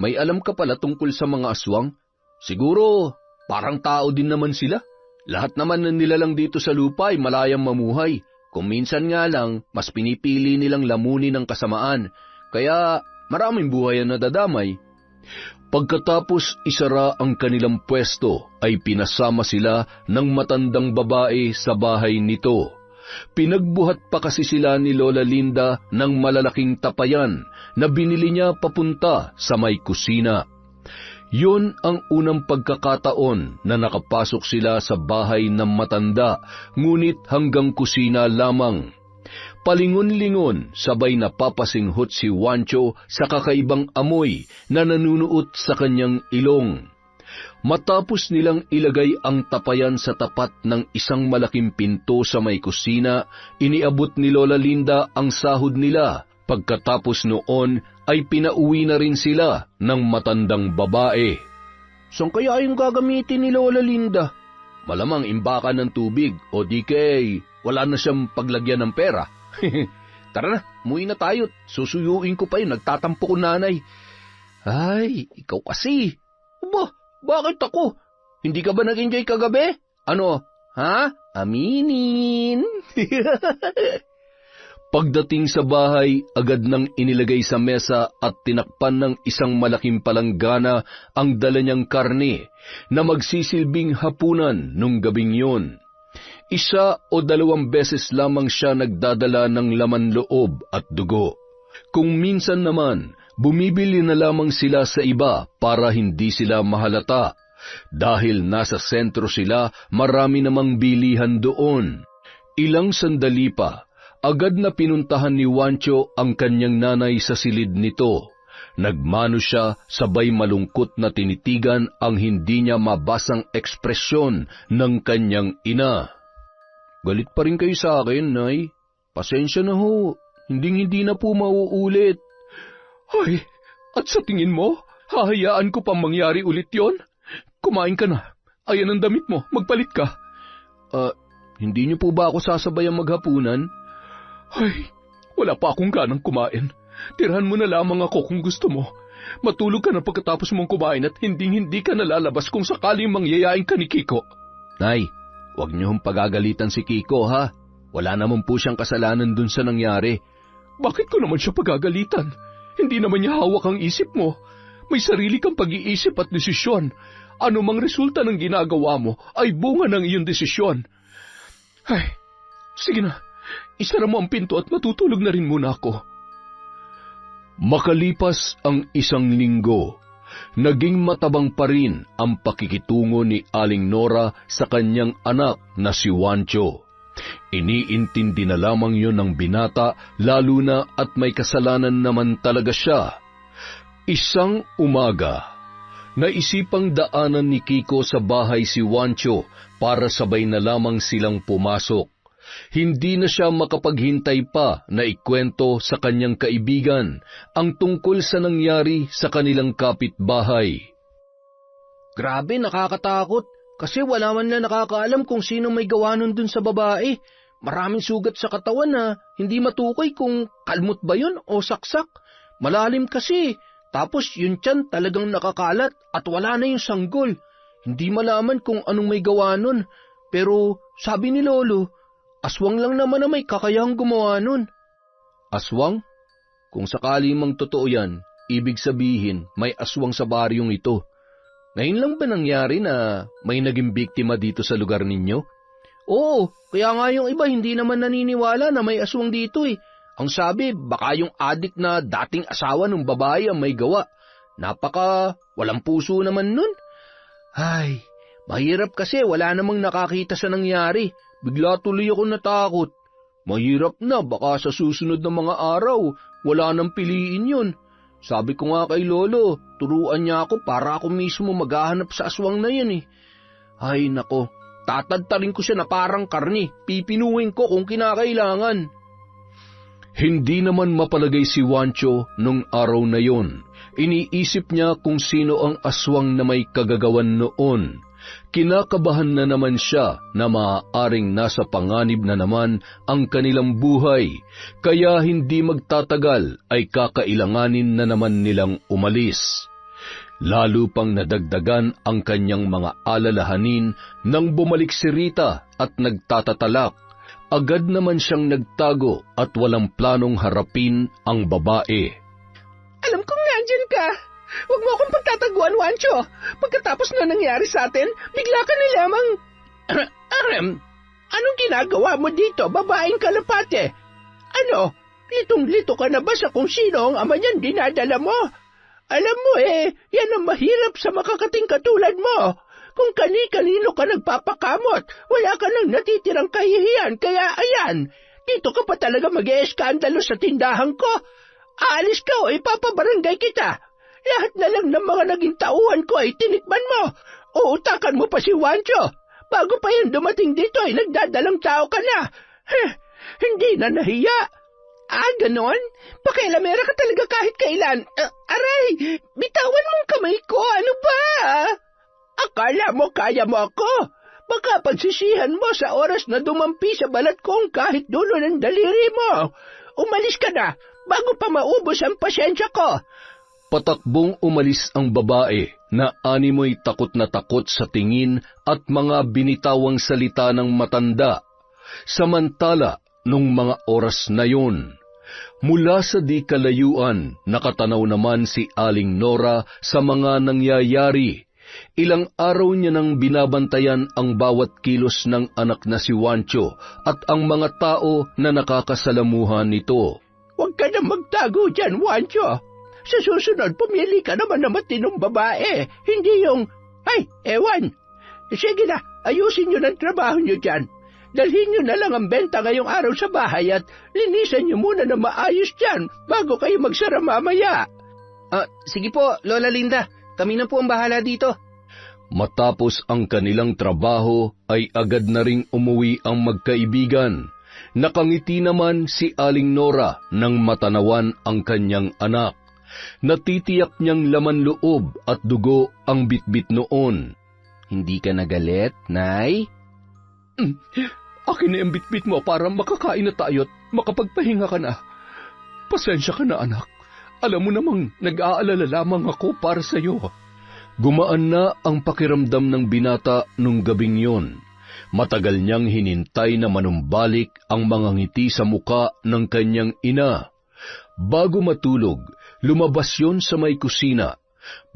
May alam ka pala tungkol sa mga aswang? Siguro, parang tao din naman sila. Lahat naman na nilalang dito sa lupa ay malayang mamuhay. Kung minsan nga lang, mas pinipili nilang lamunin ng kasamaan. Kaya maraming buhay ang nadadamay. Pagkatapos isara ang kanilang pwesto, ay pinasama sila ng matandang babae sa bahay nito. Pinagbuhat pa kasi sila ni Lola Linda ng malalaking tapayan na binili niya papunta sa may kusina. Yun ang unang pagkakataon na nakapasok sila sa bahay ng matanda, ngunit hanggang kusina lamang. Palingon-lingon, sabay napapasinghot si Wancho sa kakaibang amoy na nanunuot sa kanyang ilong. Matapos nilang ilagay ang tapayan sa tapat ng isang malaking pinto sa may kusina, iniabot ni Lola Linda ang sahod nila. Pagkatapos noon ay pinauwi na rin sila ng matandang babae.
Saan kaya yung gagamitin ni Lola Linda?
Malamang imbakan ng tubig o di kay wala na siyang paglagyan ng pera. Tara na, umuwi na tayo. Susuyuin ko pa yun, nagtatampo ko nanay. Ay, ikaw kasi.
Ba, bakit ako? Hindi ka ba nag-enjoy kagabi?
Ano?
Ha? Aminin.
Pagdating sa bahay, agad nang inilagay sa mesa at tinakpan ng isang malaking palanggana ang dala niyang karne na magsisilbing hapunan nung gabing yun. 1 o 2 beses lamang siya nagdadala ng laman loob at dugo. Kung minsan naman, bumibili na lamang sila sa iba para hindi sila mahalata. Dahil nasa sentro sila, marami namang bilihan doon. Ilang sandali pa, agad na pinuntahan ni Juancho ang kanyang nanay sa silid nito. Nagmano siya, sabay malungkot na tinitigan ang hindi niya mabasang ekspresyon ng kanyang ina. "Galit pa rin kayo sa akin, Nay. Pasensya na ho, hindi na po mauulit."
Ay, at sa tingin mo, hahayaan ko pang mangyari ulit yon? Kumain ka na. Ayan ang damit mo, magpalit ka.
Hindi niyo po ba ako sasabayang maghapunan?
Ay, wala pa akong ganang kumain. Tirahan mo na lamang ako kung gusto mo. Matulog ka na pagkatapos mong kumain at hindi ka nalalabas kung sakaling mangyayain ka ni Kiko.
Nay, huwag niyo hong pagagalitan si Kiko, ha? Wala naman po siyang kasalanan dun sa nangyari.
Bakit ko naman siya pagagalitan? Hindi naman niya hawak ang isip mo. May sarili kang pag-iisip at desisyon. Ano mang resulta ng ginagawa mo ay bunga ng iyong desisyon. Ay, sige na. Isara mo ang pinto at matutulog na rin muna ako.
Makalipas ang 1 linggo, naging matabang pa rin ang pakikitungo ni Aling Nora sa kanyang anak na si Juancho. Iniintindi na lamang yon ng binata, lalo na at may kasalanan naman talaga siya. Isang umaga, naisipang daanan ni Kiko sa bahay si Juancho para sabay na lamang silang pumasok. Hindi na siya makapaghintay pa na ikwento sa kanyang kaibigan ang tungkol sa nangyari sa kanilang kapitbahay.
Grabe, nakakatakot. Kasi wala man na nakakaalam kung sino may gawa nun dun sa babae. Maraming sugat sa katawan na hindi matukoy kung kalmot ba yun o saksak. Malalim kasi. Tapos yung tiyan talagang nakakalat at wala na yung sanggol. Hindi malaman kung anong may gawa nun. Pero sabi ni Lolo, aswang lang naman na may kakayahang gumawa nun.
Aswang? Kung sakali mang totoo yan, ibig sabihin may aswang sa baryong ito. Ngayon lang ba nangyari na may naging biktima dito sa lugar ninyo?
Oo, kaya nga yung iba hindi naman naniniwala na may aswang dito eh. Ang sabi, baka yung adik na dating asawa ng babae ang may gawa. Napaka walang puso naman nun. Ay, mahirap kasi wala namang nakakita sa nangyari. Bigla tuloy ako natakot. Mahirap na, baka sa susunod na mga araw, wala nang piliin yun. Sabi ko nga kay Lolo, turuan niya ako para ako mismo maghahanap sa aswang na yan eh. Ay nako, tatadtarin ko siya na parang karni, pipinuhin ko kung kinakailangan.
Hindi naman mapalagay si Juancho nung araw na yon. Iniisip niya kung sino ang aswang na may kagagawan noon. Kinakabahan na naman siya na maaaring nasa panganib na naman ang kanilang buhay, kaya hindi magtatagal ay kakailanganin na naman nilang umalis. Lalo pang nadagdagan ang kanyang mga alalahanin nang bumalik si Rita at nagtatatalak. Agad naman siyang nagtago at walang planong harapin ang babae.
Alam kong nandyan ka. Huwag mo akong pagtataguan, Juancho. Pagkatapos na nangyari sa atin, bigla ka na lamang... Anong ginagawa mo dito, babaeng kalapate? Ano, litong-lito ka na ba sa kung sino ang ama niyan dinadala mo? Alam mo yan ang mahirap sa makakating katulad mo. Kung kani-kanino ka nagpapakamot, wala ka nang natitirang kahihiyan, kaya ayan, dito ka pa talaga mag-e-eskandalo sa tindahan ko. Aalis ka o ipapabarangay kita. Lahat na lang ng mga naging tauhan ko ay tinikman mo. Uutakan mo pa si Juancho. Bago pa yan dumating dito ay nagdadalang tao ka na. Hindi na nahiya. Ganon? Pakailamera ka talaga kahit kailan. Aray, bitawan mong kamay ko. Ano ba? Akala mo kaya mo ako? Baka pagsisihan mo sa oras na dumampi sa balat kong kahit dulo ng daliri mo. Umalis ka na bago pa maubos ang pasyensya ko.
Patakbong umalis ang babae na animoy takot na takot sa tingin at mga binitawang salita ng matanda. Samantala, nung mga oras na yun, mula sa di kalayuan, nakatanaw naman si Aling Nora sa mga nangyayari. Ilang araw niya nang binabantayan ang bawat kilos ng anak na si Juancho at ang mga tao na nakakasalamuhan nito.
Huwag ka na magtago dyan, Juancho. Sa susunod, pumili ka naman na matinong babae. Hindi yung, ay, ewan. Sige na, ayusin nyo ng trabaho nyo dyan. Dalhin nyo na lang ang benta ngayong araw sa bahay at linisan nyo muna na maayos dyan bago kayo magsara mamaya.
Sige po, Lola Linda. Kami na po ang bahala dito.
Matapos ang kanilang trabaho ay agad na ring umuwi ang magkaibigan. Nakangiti naman si Aling Nora nang matanawan ang kanyang anak. Natitiyak niyang laman loob at dugo ang bitbit noon.
Hindi ka nagalit, Nay?
Akin na yung bitbit mo para makakain na tayo at makapagpahinga ka na. Pasensya ka na, anak. Alam mo namang nag-aalala lamang ako para sa iyo.
Gumaan na ang pakiramdam ng binata nung gabing yon. Matagal niyang hinintay na manumbalik ang mga ngiti sa muka ng kanyang ina. Bago matulog, lumabas yon sa may kusina.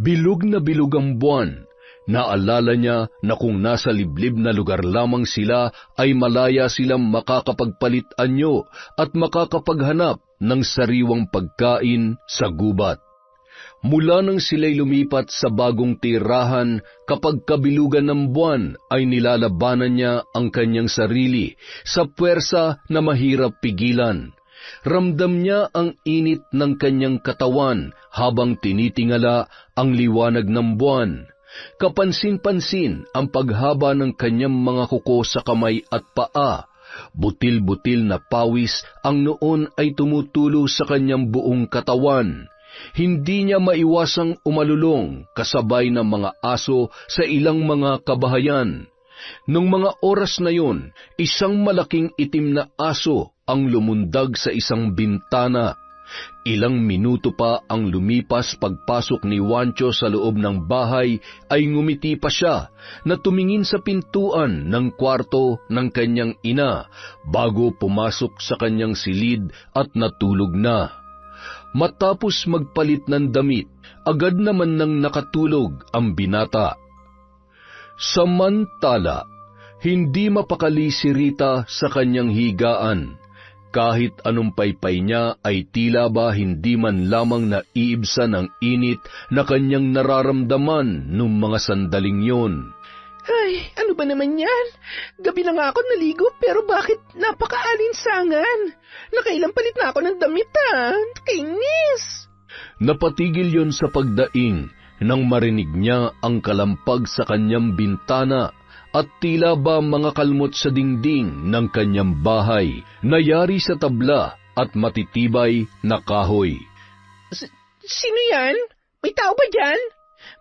Bilog na bilog ang buwan. Naalala niya na kung nasa liblib na lugar lamang sila ay malaya silang makakapagpalit anyo at makakapaghanap ng sariwang pagkain sa gubat. Mula nang sila'y lumipat sa bagong tirahan, kapag kabilugan ng buwan ay nilalabanan niya ang kanyang sarili sa puwersa na mahirap pigilan. Ramdam niya ang init ng kanyang katawan habang tinitingala ang liwanag ng buwan. Kapansin-pansin ang paghaba ng kanyang mga kuko sa kamay at paa. Butil-butil na pawis ang noon ay tumutulo sa kanyang buong katawan. Hindi niya maiwasang umalulong kasabay ng mga aso sa ilang mga kabahayan. Nung mga oras na yun, isang malaking itim na aso ang lumundag sa isang bintana. Ilang minuto pa ang lumipas pagpasok ni Juancho sa loob ng bahay ay ngumiti pa siya na tumingin sa pintuan ng kwarto ng kanyang ina bago pumasok sa kanyang silid at natulog na. Matapos magpalit ng damit, agad naman nang nakatulog ang binata. Samantala, hindi mapakali si Rita sa kanyang higaan. Kahit anong paypay niya ay tila ba hindi man lamang naiibsan ng init na kanyang nararamdaman nung mga sandaling yon.
Ay, ano ba naman yan? Gabi na nga ako naligo pero bakit napaka-alinsangan? Nakailang palit na ako ng damit Kainis!
Napatigil yon sa pagdaing nang marinig niya ang kalampag sa kanyang bintana at tila ba mga kalmot sa dingding ng kanyang bahay, nayari sa tabla at matitibay na kahoy.
Sino yan? May tao ba dyan?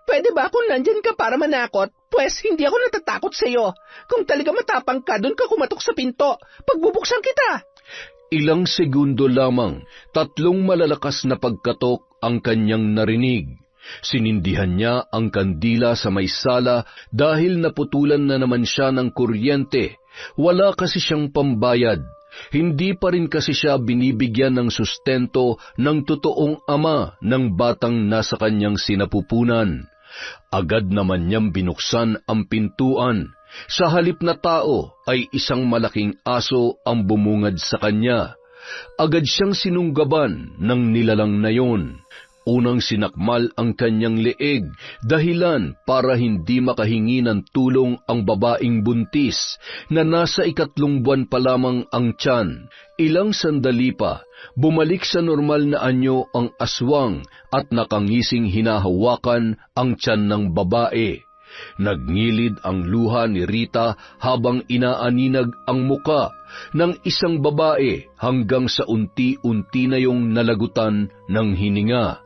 Pwede ba kung nandyan ka para manakot? Pwes, hindi ako natatakot sa'yo. Kung talaga matapang ka, doon ka kumatok sa pinto. Pagbubuksan kita.
Ilang segundo lamang, 3 malalakas na pagkatok ang kanyang narinig. Sinindihan niya ang kandila sa may sala dahil naputulan na naman siya ng kuryente. Wala kasi siyang pambayad. Hindi pa rin kasi siya binibigyan ng sustento ng totoong ama ng batang nasa kanyang sinapupunan. Agad naman niyang binuksan ang pintuan. Sa halip na tao ay isang malaking aso ang bumungad sa kanya. Agad siyang sinunggaban ng nilalang na yon. Unang sinakmal ang kanyang leeg, dahilan para hindi makahingi ng tulong ang babaeng buntis na nasa 3 buwan pa lamang ang tiyan. Ilang sandali pa, bumalik sa normal na anyo ang aswang at nakangising hinahawakan ang tiyan ng babae. Nagngilid ang luha ni Rita habang inaaninag ang muka ng isang babae hanggang sa unti-unti na yung nalagutan ng hininga.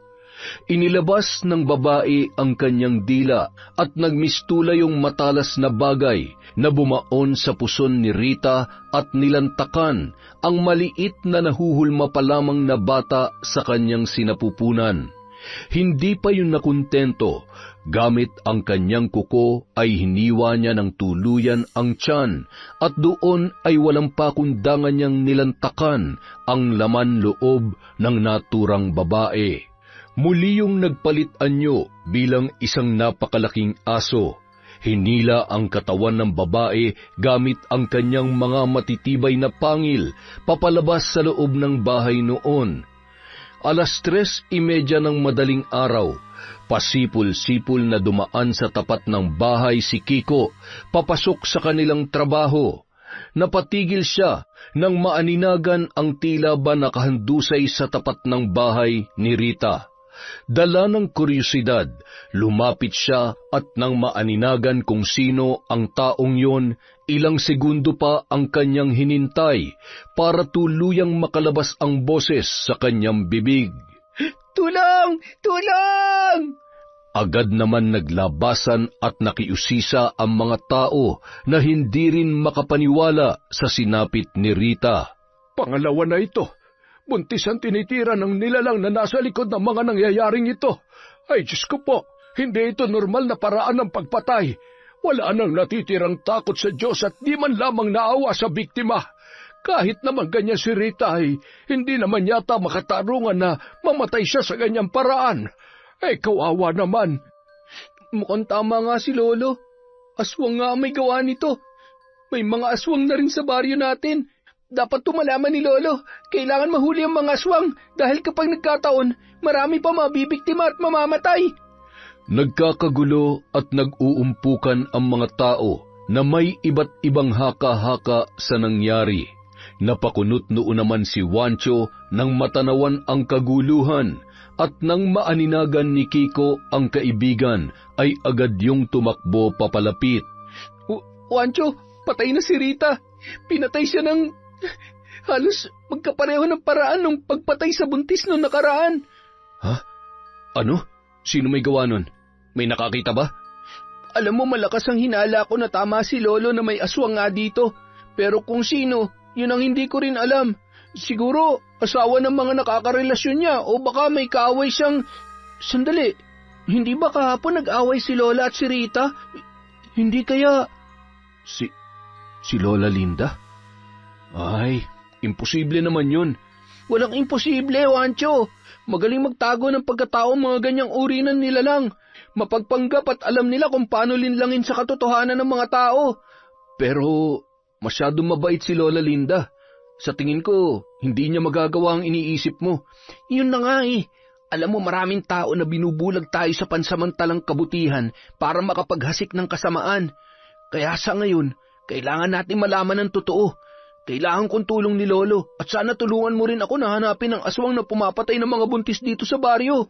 Inilabas ng babae ang kanyang dila at nagmistula yung matalas na bagay na bumaon sa puson ni Rita at nilantakan ang maliit na nahuhulma pa lamang na bata sa kanyang sinapupunan. Hindi pa yun nakontento, gamit ang kanyang kuko ay hiniwa niya ng tuluyan ang tiyan, at doon ay walang pakundangan niyang nilantakan ang laman loob ng naturang babae. Muli yung nagpalit anyo bilang isang napakalaking aso. Hinila ang katawan ng babae gamit ang kanyang mga matitibay na pangil papalabas sa loob ng bahay noon. 3:30 ng madaling araw, pasipul-sipul na dumaan sa tapat ng bahay si Kiko, papasok sa kanilang trabaho. Napatigil siya nang maaninagan ang tila ba nakahandusay sa tapat ng bahay ni Rita. Dala ng kuryosidad, lumapit siya at nang maaninagan kung sino ang taong yon, ilang segundo pa ang kanyang hinintay para tuluyang makalabas ang boses sa kanyang bibig.
Tulong! Tulong!
Agad naman naglabasan at nakiusisa ang mga tao na hindi rin makapaniwala sa sinapit ni Rita.
Pangalawa na ito. Buntis ang tinitira ng nilalang na nasa likod ng mga nangyayaring ito. Ay, Diyos ko po, hindi ito normal na paraan ng pagpatay. Wala nang natitirang takot sa Diyos at di man lamang naawa sa biktima. Kahit naman ganyan si Rita ay hindi naman yata makatarungan na mamatay siya sa ganyang paraan. Eh, kawawa naman.
Mukhang tama nga si Lolo. Aswang nga may gawa nito. May mga aswang na rin sa baryo natin. Dapat tumalaman ni Lolo. Kailangan mahuli ang mga aswang dahil kapag nagkataon, marami pa mabibiktima at mamamatay.
Nagkakagulo at nag-uumpukan ang mga tao na may iba't ibang haka-haka sa nangyari. Napakunot noon naman si Wancho nang matanawan ang kaguluhan, at nang maaninagan ni Kiko ang kaibigan ay agad yung tumakbo papalapit.
Wancho, patay na si Rita. Pinatay siya ng halos magkapareho ng paraan ng pagpatay sa buntis noong nakaraan.
Ha? Ano? Sino may gawa nun? May nakakita ba?
Alam mo, malakas ang hinala ko na tama si Lolo na may aswang nga dito. Pero kung sino, yun ang hindi ko rin alam. Siguro, asawa ng mga nakakarelasyon niya o baka may kaaway siyang... Sandali, hindi ba kahapon nag-away si Lola at si Rita? Hindi kaya...
Si Lola Linda? Ay, imposible naman yun.
Walang imposible, Wancho. Magaling magtago ng pagkatao mga ganyang uri ng nilalang. Mapagpanggap at alam nila kung paano linlangin sa katotohanan ng mga tao.
Pero masyadong mabait si Lola Linda. Sa tingin ko, hindi niya magagawa ang iniisip mo.
Yun na nga eh. Alam mo, maraming tao na binubulag tayo sa pansamantalang kabutihan para makapaghasik ng kasamaan. Kaya sa ngayon, kailangan natin malaman ang totoo. Kailangan kong tulong ni Lolo at sana tulungan mo rin ako na hanapin ang aswang na pumapatay ng mga buntis dito sa baryo.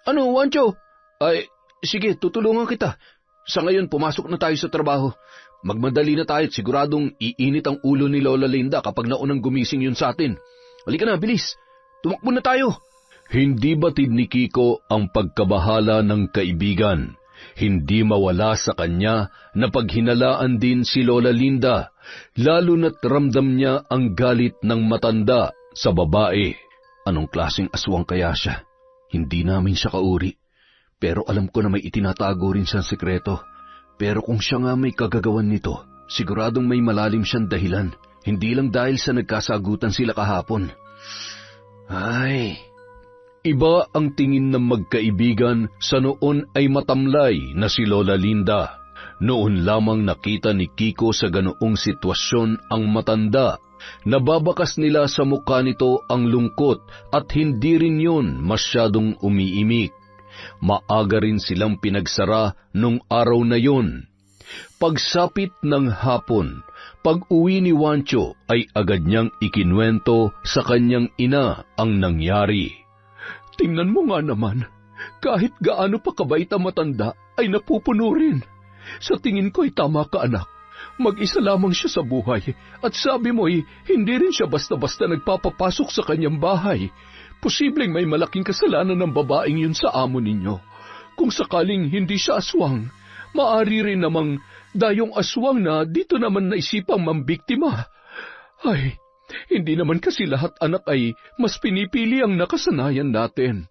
Ano, Wancho?
Ay, sige, tutulungan kita. Sa ngayon, pumasok na tayo sa trabaho. Magmadali na tayo at siguradong iinit ang ulo ni Lola Linda kapag naunang gumising yun sa atin. Halika na, bilis. Tumakbo na tayo. Hindi batid ni Kiko ang pagkabahala ng kaibigan. Hindi mawala sa kanya na paghinalaan din si Lola Linda, lalo na't ramdam niya ang galit ng matanda sa babae. Anong klaseng aswang kaya siya? Hindi namin siya kauri. Pero alam ko na may itinatago rin siyang sekreto. Pero kung siya nga may kagagawan nito, siguradong may malalim siyang dahilan. Hindi lang dahil sa nagkasagutan sila kahapon. Ay... Iba ang tingin ng magkaibigan sa noon ay matamlay na si Lola Linda. Noon lamang nakita ni Kiko sa ganoong sitwasyon ang matanda. Nababakas nila sa mukha nito ang lungkot at hindi rin yun masyadong umiimik. Maaga rin silang pinagsara nung araw na yun. Pagsapit ng hapon, pag-uwi ni Wancho ay agad niyang ikinwento sa kanyang ina ang nangyari.
Tingnan mo nga naman, kahit gaano pa kabait ang matanda, ay napupuno rin. Sa tingin ko ay tama ka, anak. Mag-isa lamang siya sa buhay, at sabi mo ay hindi rin siya basta-basta nagpapapasok sa kanyang bahay. Posibleng may malaking kasalanan ng babaeng yun sa amo ninyo. Kung sakaling hindi siya aswang, maari rin namang dayong aswang na dito naman naisipang mambiktima. Ay... Hindi naman kasi lahat anak ay mas pinipili ang nakasanayan natin.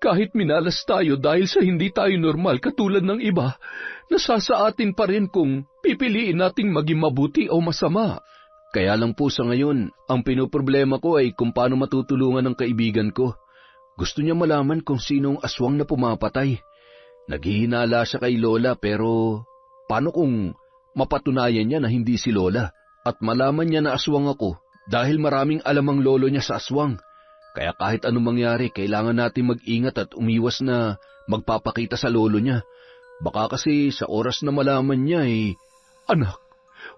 Kahit minalas tayo dahil sa hindi tayo normal katulad ng iba, nasasa atin pa rin kung pipiliin nating maging mabuti o masama.
Kaya lang po sa ngayon, ang pinoproblema ko ay kung paano matutulungan ng kaibigan ko. Gusto niya malaman kung sinong aswang na pumapatay. Naghihinala siya kay Lola pero paano kung mapatunayan niya na hindi si Lola at malaman niya na aswang ako dahil maraming alam ang lolo niya sa aswang. Kaya kahit anong mangyari, kailangan natin mag-ingat at umiwas na magpapakita sa lolo niya. Baka kasi sa oras na malaman niya
Anak,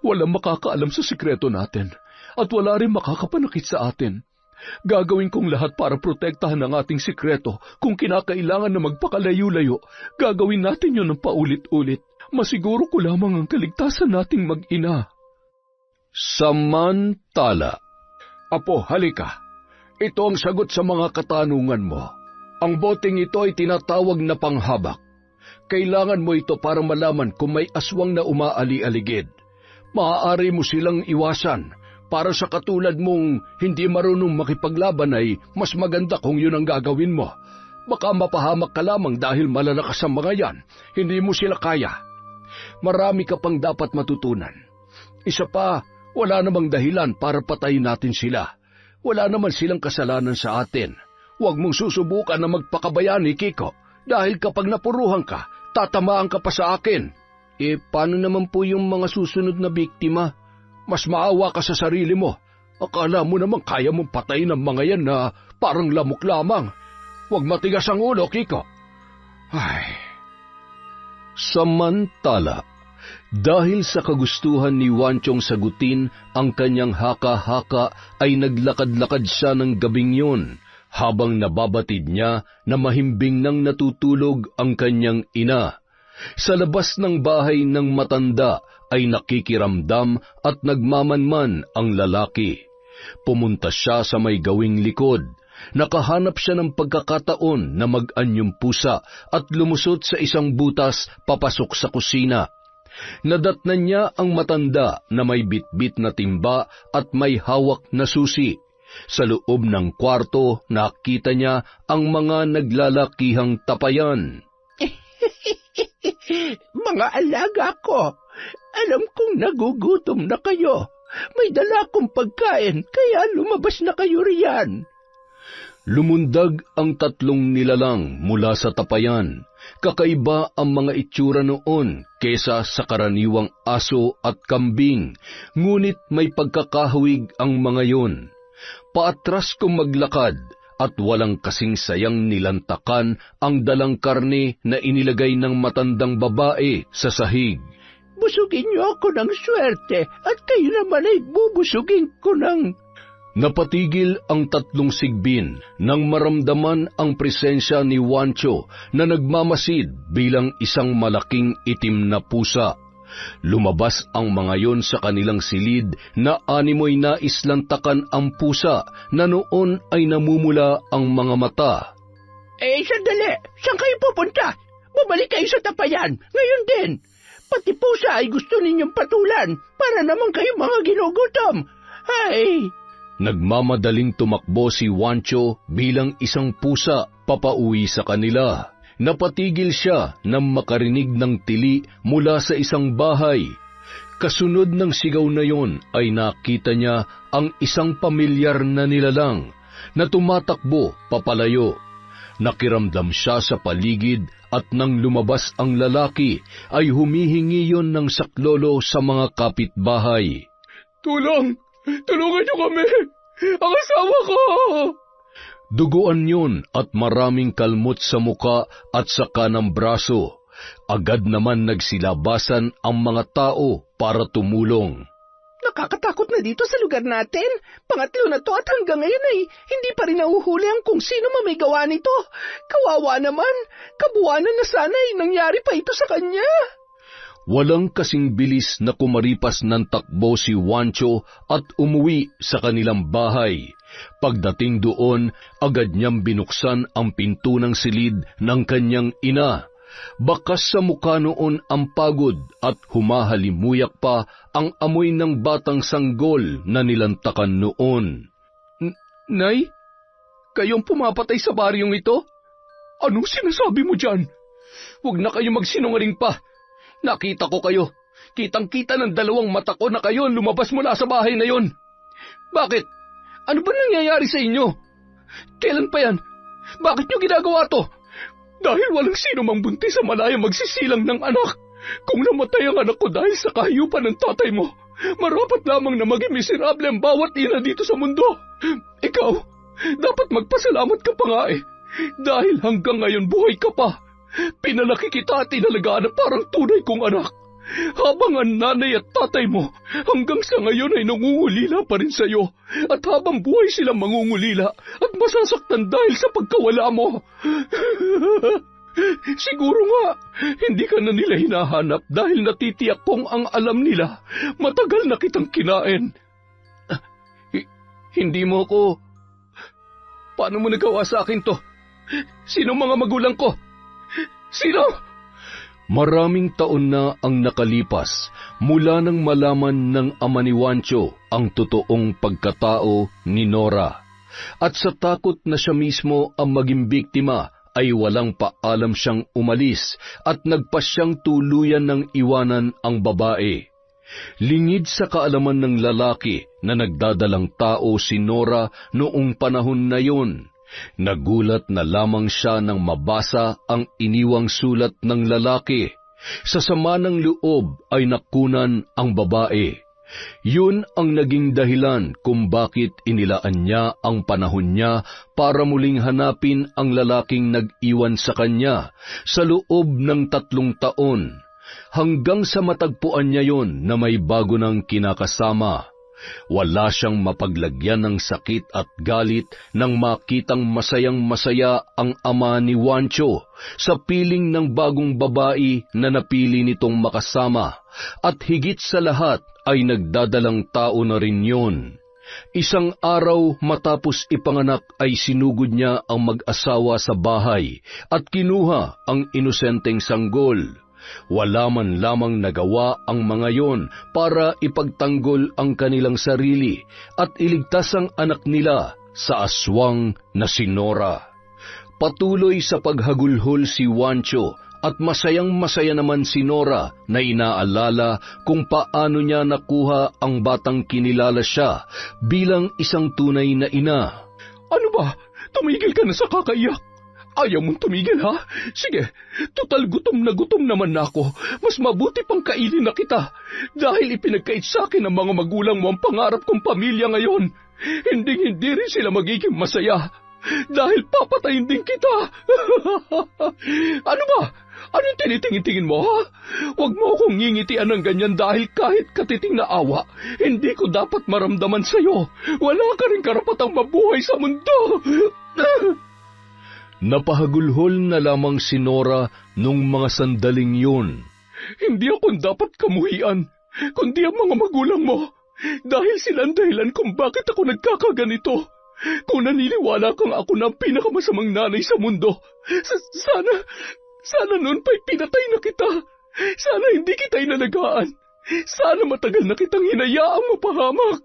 walang makakaalam sa sikreto natin at wala rin makakapanakit sa atin. Gagawin kong lahat para protektahan ang ating sikreto. Kung kinakailangan na magpakalayo-layo, gagawin natin yun ng paulit-ulit. Masiguro ko lamang ang kaligtasan nating mag-ina.
Samantala.
Apo, halika. Ito ang sagot sa mga katanungan mo. Ang boteng ito ay tinatawag na panghabak. Kailangan mo ito para malaman kung may aswang na umaali-aligid. Maaari mo silang iwasan. Para sa katulad mong hindi marunong makipaglaban ay mas maganda kung yun ang gagawin mo. Baka mapahamak ka lamang dahil malalakas ang mga yan. Hindi mo sila kaya. Marami ka pang dapat matutunan. Isa pa, wala namang dahilan para patayin natin sila. Wala naman silang kasalanan sa atin. Huwag mong susubukan na magpakabayani, Kiko, dahil kapag napuruhan ka, tatamaan ka pa sa akin.
Paano naman po yung mga susunod na biktima?
Mas maawa ka sa sarili mo. Akala mo naman kaya mong patayin ang mga yan na parang lamok lamang. Huwag matigas ang ulo, Kiko. Ay.
Samantala, dahil sa kagustuhan ni Wanchong sagutin ang kanyang haka-haka ay naglakad-lakad siya ng gabing yun habang nababatid niya na mahimbing nang natutulog ang kanyang ina. Sa labas ng bahay ng matanda ay nakikiramdam at nagmamanman ang lalaki. Pumunta siya sa may gawing likod. Nakahanap siya ng pagkakataon na mag-anyong pusa at lumusot sa isang butas papasok sa kusina. Nadatnan niya ang matanda na may bitbit na timba at may hawak na susi. Sa loob ng kwarto, nakita niya ang mga naglalakihang tapayan.
Mga alaga ko, alam kong nagugutom na kayo. May dala akong pagkain, kaya lumabas na kayo riyan.
Lumundag ang tatlong nilalang mula sa tapayan. Kakaiba ang mga itsura noon kesa sa karaniwang aso at kambing, ngunit may pagkakahawig ang mga yon. Paatras kong maglakad at walang kasing sayang nilantakan ang dalang karne na inilagay ng matandang babae sa sahig.
Busugin niyo ako ng swerte at kayo naman ay bubusugin ko ng...
Napatigil ang tatlong sigbin nang maramdaman ang presensya ni Wancho na nagmamasid bilang isang malaking itim na pusa. Lumabas ang mga yon sa kanilang silid na animoy naislantakan ang pusa na noon ay namumula ang mga mata.
Sandali! Saan kayo pupunta? Bumalik kayo sa tapayan, ngayon din. Pati pusa ay gusto ninyong patulan para naman kayo mga ginugutom. Ay...
Nagmamadaling tumakbo si Wancho bilang isang pusa papauwi sa kanila. Napatigil siya nang makarinig ng tili mula sa isang bahay. Kasunod ng sigaw na yon ay nakita niya ang isang pamilyar na nilalang na tumatakbo papalayo. Nakiramdam siya sa paligid at nang lumabas ang lalaki ay humihingi yon ng saklolo sa mga kapitbahay.
Tulong! Tulungan niyo kami! Ang asawa ko!
Duguan yun at maraming kalmot sa muka at sa kanang braso. Agad naman nagsilabasan ang mga tao para tumulong.
Nakakatakot na dito sa lugar natin. Pangatlo na to at hanggang ngayon ay hindi pa rin nahuhuli ang kung sino may gawa nito. Kawawa naman. Kabuwanan na sana ay nangyari pa ito sa kanya.
Walang kasing bilis na kumaripas ng takbo si Wancho at umuwi sa kanilang bahay. Pagdating doon, agad niyang binuksan ang pinto ng silid ng kanyang ina. Bakas sa mukha noon ang pagod at humahalimuyak pa ang amoy ng batang sanggol na nilantakan noon.
Nay, kayong pumapatay sa baryong ito?
Anong sinasabi mo dyan?
Huwag na kayo magsinungaling pa. Nakita ko kayo. Kitang-kita ng dalawang mata ko na kayo ang lumabas mula sa bahay na yon. Bakit? Ano ba nangyayari sa inyo? Kailan pa yan? Bakit nyo ginagawa to?
Dahil walang sino mang buntis sa malaya magsisilang ng anak. Kung namatay ang anak ko dahil sa kahiyupan ng tatay mo, marapat lamang na maging miserable ang bawat ina dito sa mundo. Ikaw, dapat magpasalamat ka pa nga eh. Dahil hanggang ngayon buhay ka pa. Pinalaki kita at inalagaan na parang tunay kong anak. Habang ang nanay at tatay mo hanggang sa ngayon ay nangungulila pa rin sa'yo. At habang buhay silang mangungulila at masasaktan dahil sa pagkawala mo. Siguro nga, hindi ka na nila hinahanap dahil natitiyak kong ang alam nila, matagal na kitang kinain.
Hindi mo ko... Paano mo nagawa sa akin to? Sino mga magulang ko? Sino?
Maraming taon na ang nakalipas mula nang malaman ng ama ni Juancho ang totoong pagkatao ni Nora. At sa takot na siya mismo ang maging biktima, ay walang paalam siyang umalis at nagpasyang tuluyan ng iwanan ang babae. Lingid sa kaalaman ng lalaki na nagdadalang tao si Nora noong panahon na yon. Nagulat na lamang siya nang mabasa ang iniwang sulat ng lalaki. Sa sama ng loob ay nakunan ang babae. Yun ang naging dahilan kung bakit inilaan niya ang panahon niya para muling hanapin ang lalaking nag-iwan sa kanya sa loob ng 3 taon, hanggang sa matagpuan niya yon na may bago ng kinakasama. Wala siyang mapaglagyan ng sakit at galit nang makitang masayang-masaya ang ama ni Juancho sa piling ng bagong babae na napili nitong makasama, at higit sa lahat ay nagdadalang tao na rin yun. Isang araw matapos ipanganak ay sinugod niya ang mag-asawa sa bahay at kinuha ang inosenteng sanggol. Wala man lamang nagawa ang mga yon para ipagtanggol ang kanilang sarili at iligtas ang anak nila sa aswang na si Nora. Patuloy sa paghagulhol si Juancho at masayang-masaya naman si Nora na inaalala kung paano niya nakuha ang batang kinilala siya bilang isang tunay na ina.
Ano ba? Tumigil ka na sa kakaiyak. Ayaw mong tumigil, ha? Sige, total gutom naman na ako. Mas mabuti pang kainin na kita. Dahil ipinagkait sa akin ng mga magulang mo ang pangarap kong pamilya ngayon. Hindi rin sila magiging masaya. Dahil papatayin din kita. Ano ba? Anong tinitingin mo, ha? Huwag mo akong ngingitian ng ganyan dahil kahit katiting na awa, hindi ko dapat maramdaman sa'yo. Wala ka rin karapatang mabuhay sa mundo.
Napahagulhol na lamang si Nora nung mga sandaling yun.
Hindi ako dapat kamuhian, kundi ang mga magulang mo. Dahil sila ang dahilan kung bakit ako nagkakaganito. Kung naniniwala kang ako na ang pinakamasamang nanay sa mundo, sana noon pa'y pinatay na kita. Sana hindi kita inalagaan. Sana matagal na kitang hinayaang mapahamak.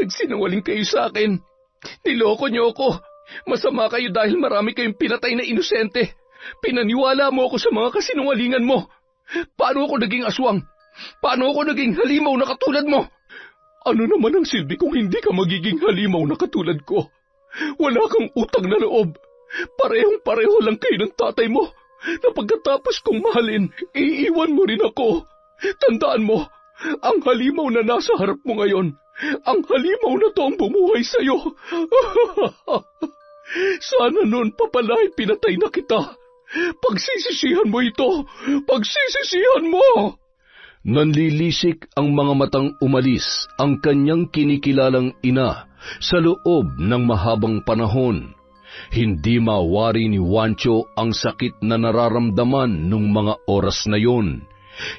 Nagsinungaling kayo sa akin. Niloko niyo ako. Masama kayo dahil marami kayong pinatay na inosente. Pinaniwala mo ako sa mga kasinungalingan mo. Paano ako naging aswang? Paano ako naging halimaw na katulad mo? Ano naman ang silbi kung hindi ka magiging halimaw na katulad ko? Wala kang utang na loob. Parehong-pareho lang kayo ng tatay mo. Na pagkatapos kong mahalin, iiwan mo rin ako. Tandaan mo, ang halimaw na nasa harap mo ngayon, ang halimaw na to ang bumuhay sa'yo. Sana noon pa pala ay pinatay na kita. Pagsisisihan mo ito. Pagsisisihan mo.
Nanlilisik ang mga matang umalis ang kanyang kinikilalang ina sa loob ng mahabang panahon. Hindi mawari ni Juancho ang sakit na nararamdaman nung mga oras na yon.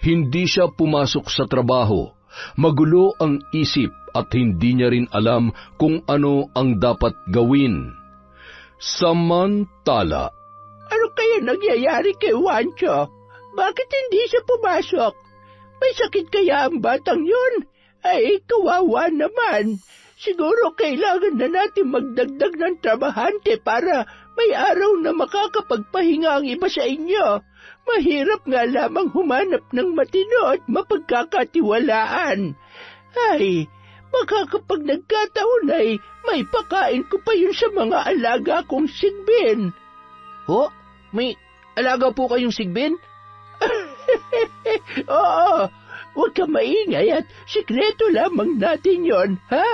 Hindi siya pumasok sa trabaho. Magulo ang isip at hindi niya rin alam kung ano ang dapat gawin. Samantala,
Ano kaya nangyayari kay Juancho? Bakit hindi siya pumasok? May sakit kaya ang batang yun? Ay, kawawa naman. Siguro kailangan na natin magdagdag ng trabahante para
may araw na makakapagpahinga ang iba sa inyo. Mahirap nga lamang humanap ng matino at mapagkakatiwalaan. Ay, baka kapag nagkataon ay may pakain ko pa yun sa mga alaga kong sigbin.
Ho? May alaga po kayong sigbin?
Oo, huwag ka maingay at sikreto lamang natin yon, ha?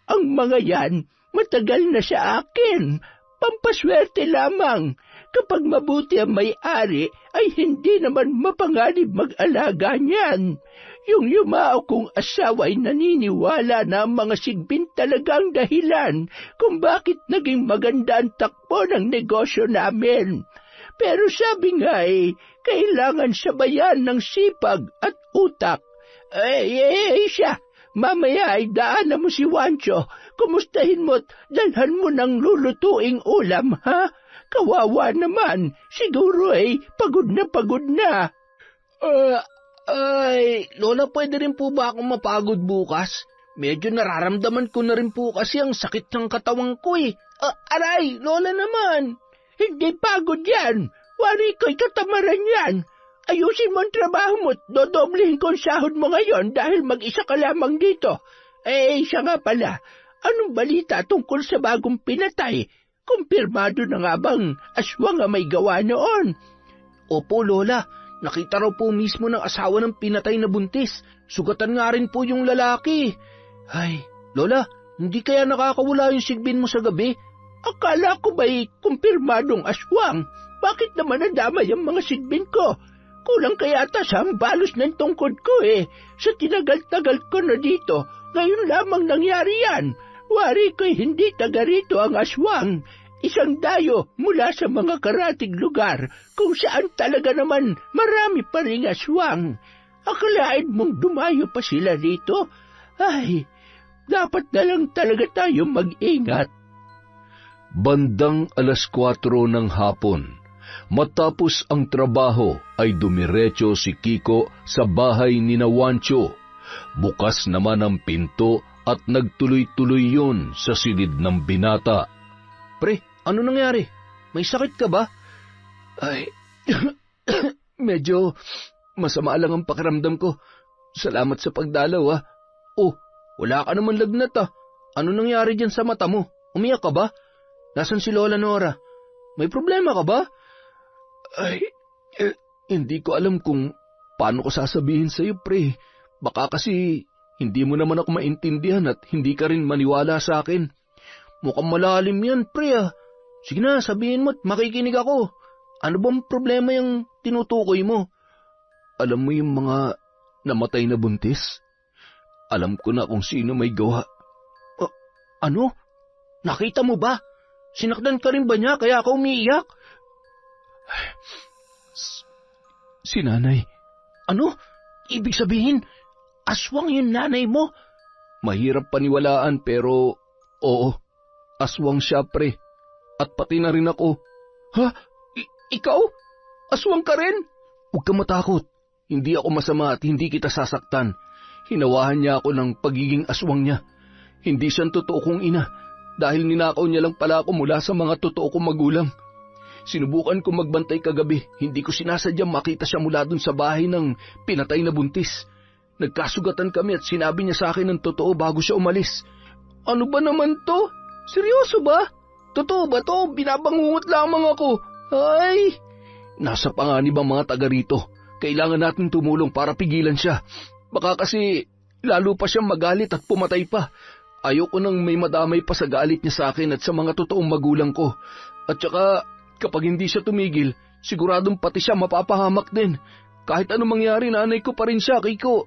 Ang mga yan, matagal na sa akin. Pampaswerte lamang. Kapag mabuti ang may-ari, ay hindi naman mapanganib mag-alaga niyan. Yung yumao kong asawa ay naniniwala na ang mga sigbin talagang dahilan kung bakit naging maganda ang takbo ng negosyo namin. Pero sabi nga kailangan sabayan ng sipag at utak. Siya, mamaya ay daanan mo si Wancho. Kumustahin mo at dalhan mo ng lulutuing ulam, ha? Kawawa naman, siguro pagod na pagod na.
Lola, pwede rin po ba akong mapagod bukas? Medyo nararamdaman ko na rin po kasi ang sakit ng katawan ko
Aray, Lola naman. Hindi pagod yan. Wari ko'y katamaran yan. Ayusin mo ang trabaho mo at dodoblehin ko ang sahod mo ngayon dahil mag-isa ka lamang dito. Siya nga pala, anong balita tungkol sa bagong pinatay? Kumpirmado na nga bang aswang ang may gawa noon?
Opo, Lola. Nakita raw po mismo ng asawa ng pinatay na buntis. Sugatan nga rin po yung lalaki. Ay, Lola, hindi kaya nakakawala yung sigbin mo sa gabi?
Akala ko ba'y kumpirmadong aswang? Bakit naman nadamay ang mga sigbin ko? Kulang kaya ata sa balos ng tungkod ko Sa tinagal-tagal ko na dito, ngayon lamang nangyari yan. Wari ko'y hindi taga rito ang aswang. Isang dayo mula sa mga karatig lugar kung saan talaga naman marami pa ring aswang. Akalain mong dumayo pa sila rito? Ay, dapat na lang talaga tayo mag-ingat.
Bandang 4:00 ng hapon, matapos ang trabaho ay dumiretso si Kiko sa bahay ni Wancho. Bukas naman ang pinto at nagtuloy-tuloy yun sa silid ng binata.
Pre, ano nangyari? May sakit ka ba?
Ay, medyo masama lang ang pakiramdam ko. Salamat sa pagdalaw,
Oh, wala ka naman lagnat Ano nangyari dyan sa mata mo? Umiyak ka ba? Nasaan si Lola Nora? May problema ka ba?
Ay, hindi ko alam kung paano ko sasabihin sa'yo, pre. Baka kasi hindi mo naman ako maintindihan at hindi ka rin maniwala sa akin.
Mukhang malalim yan, pre Sige na, sabihin mo at makikinig ako. Ano bang problema yung tinutukoy mo?
Alam mo yung mga namatay na buntis? Alam ko na kung sino may gawa.
Ano? Nakita mo ba? Sinakdan ka rin ba niya kaya ka umiiyak?
Si nanay.
Ano? Ibig sabihin, aswang yung nanay mo?
Mahirap paniwalaan pero oo, aswang siya, pre. At pati na rin ako.
Ha? Ikaw? Aswang ka rin?
Huwag ka matakot. Hindi ako masama at hindi kita sasaktan. Hinawahan niya ako ng pagiging aswang niya. Hindi siyang totoo kong ina dahil ninakaw niya lang pala ako mula sa mga totoo kong magulang. Sinubukan ko magbantay kagabi. Hindi ko sinasadyang makita siya mula dun sa bahay ng pinatay na buntis. Nagkasugatan kami at sinabi niya sa akin ng totoo bago siya umalis.
Ano ba naman to? Seryoso ba? Totoo ba to? Binabangungot lamang ako. Ay!
Nasa panganib ang mga taga rito. Kailangan natin tumulong para pigilan siya. Baka kasi lalo pa siyang magalit at pumatay pa. Ayoko nang may madamay pa sa galit niya sa akin at sa mga totoong magulang ko. At saka kapag hindi siya tumigil, siguradong pati siya mapapahamak din. Kahit anong mangyari, nanay ko pa rin siya, Kiko.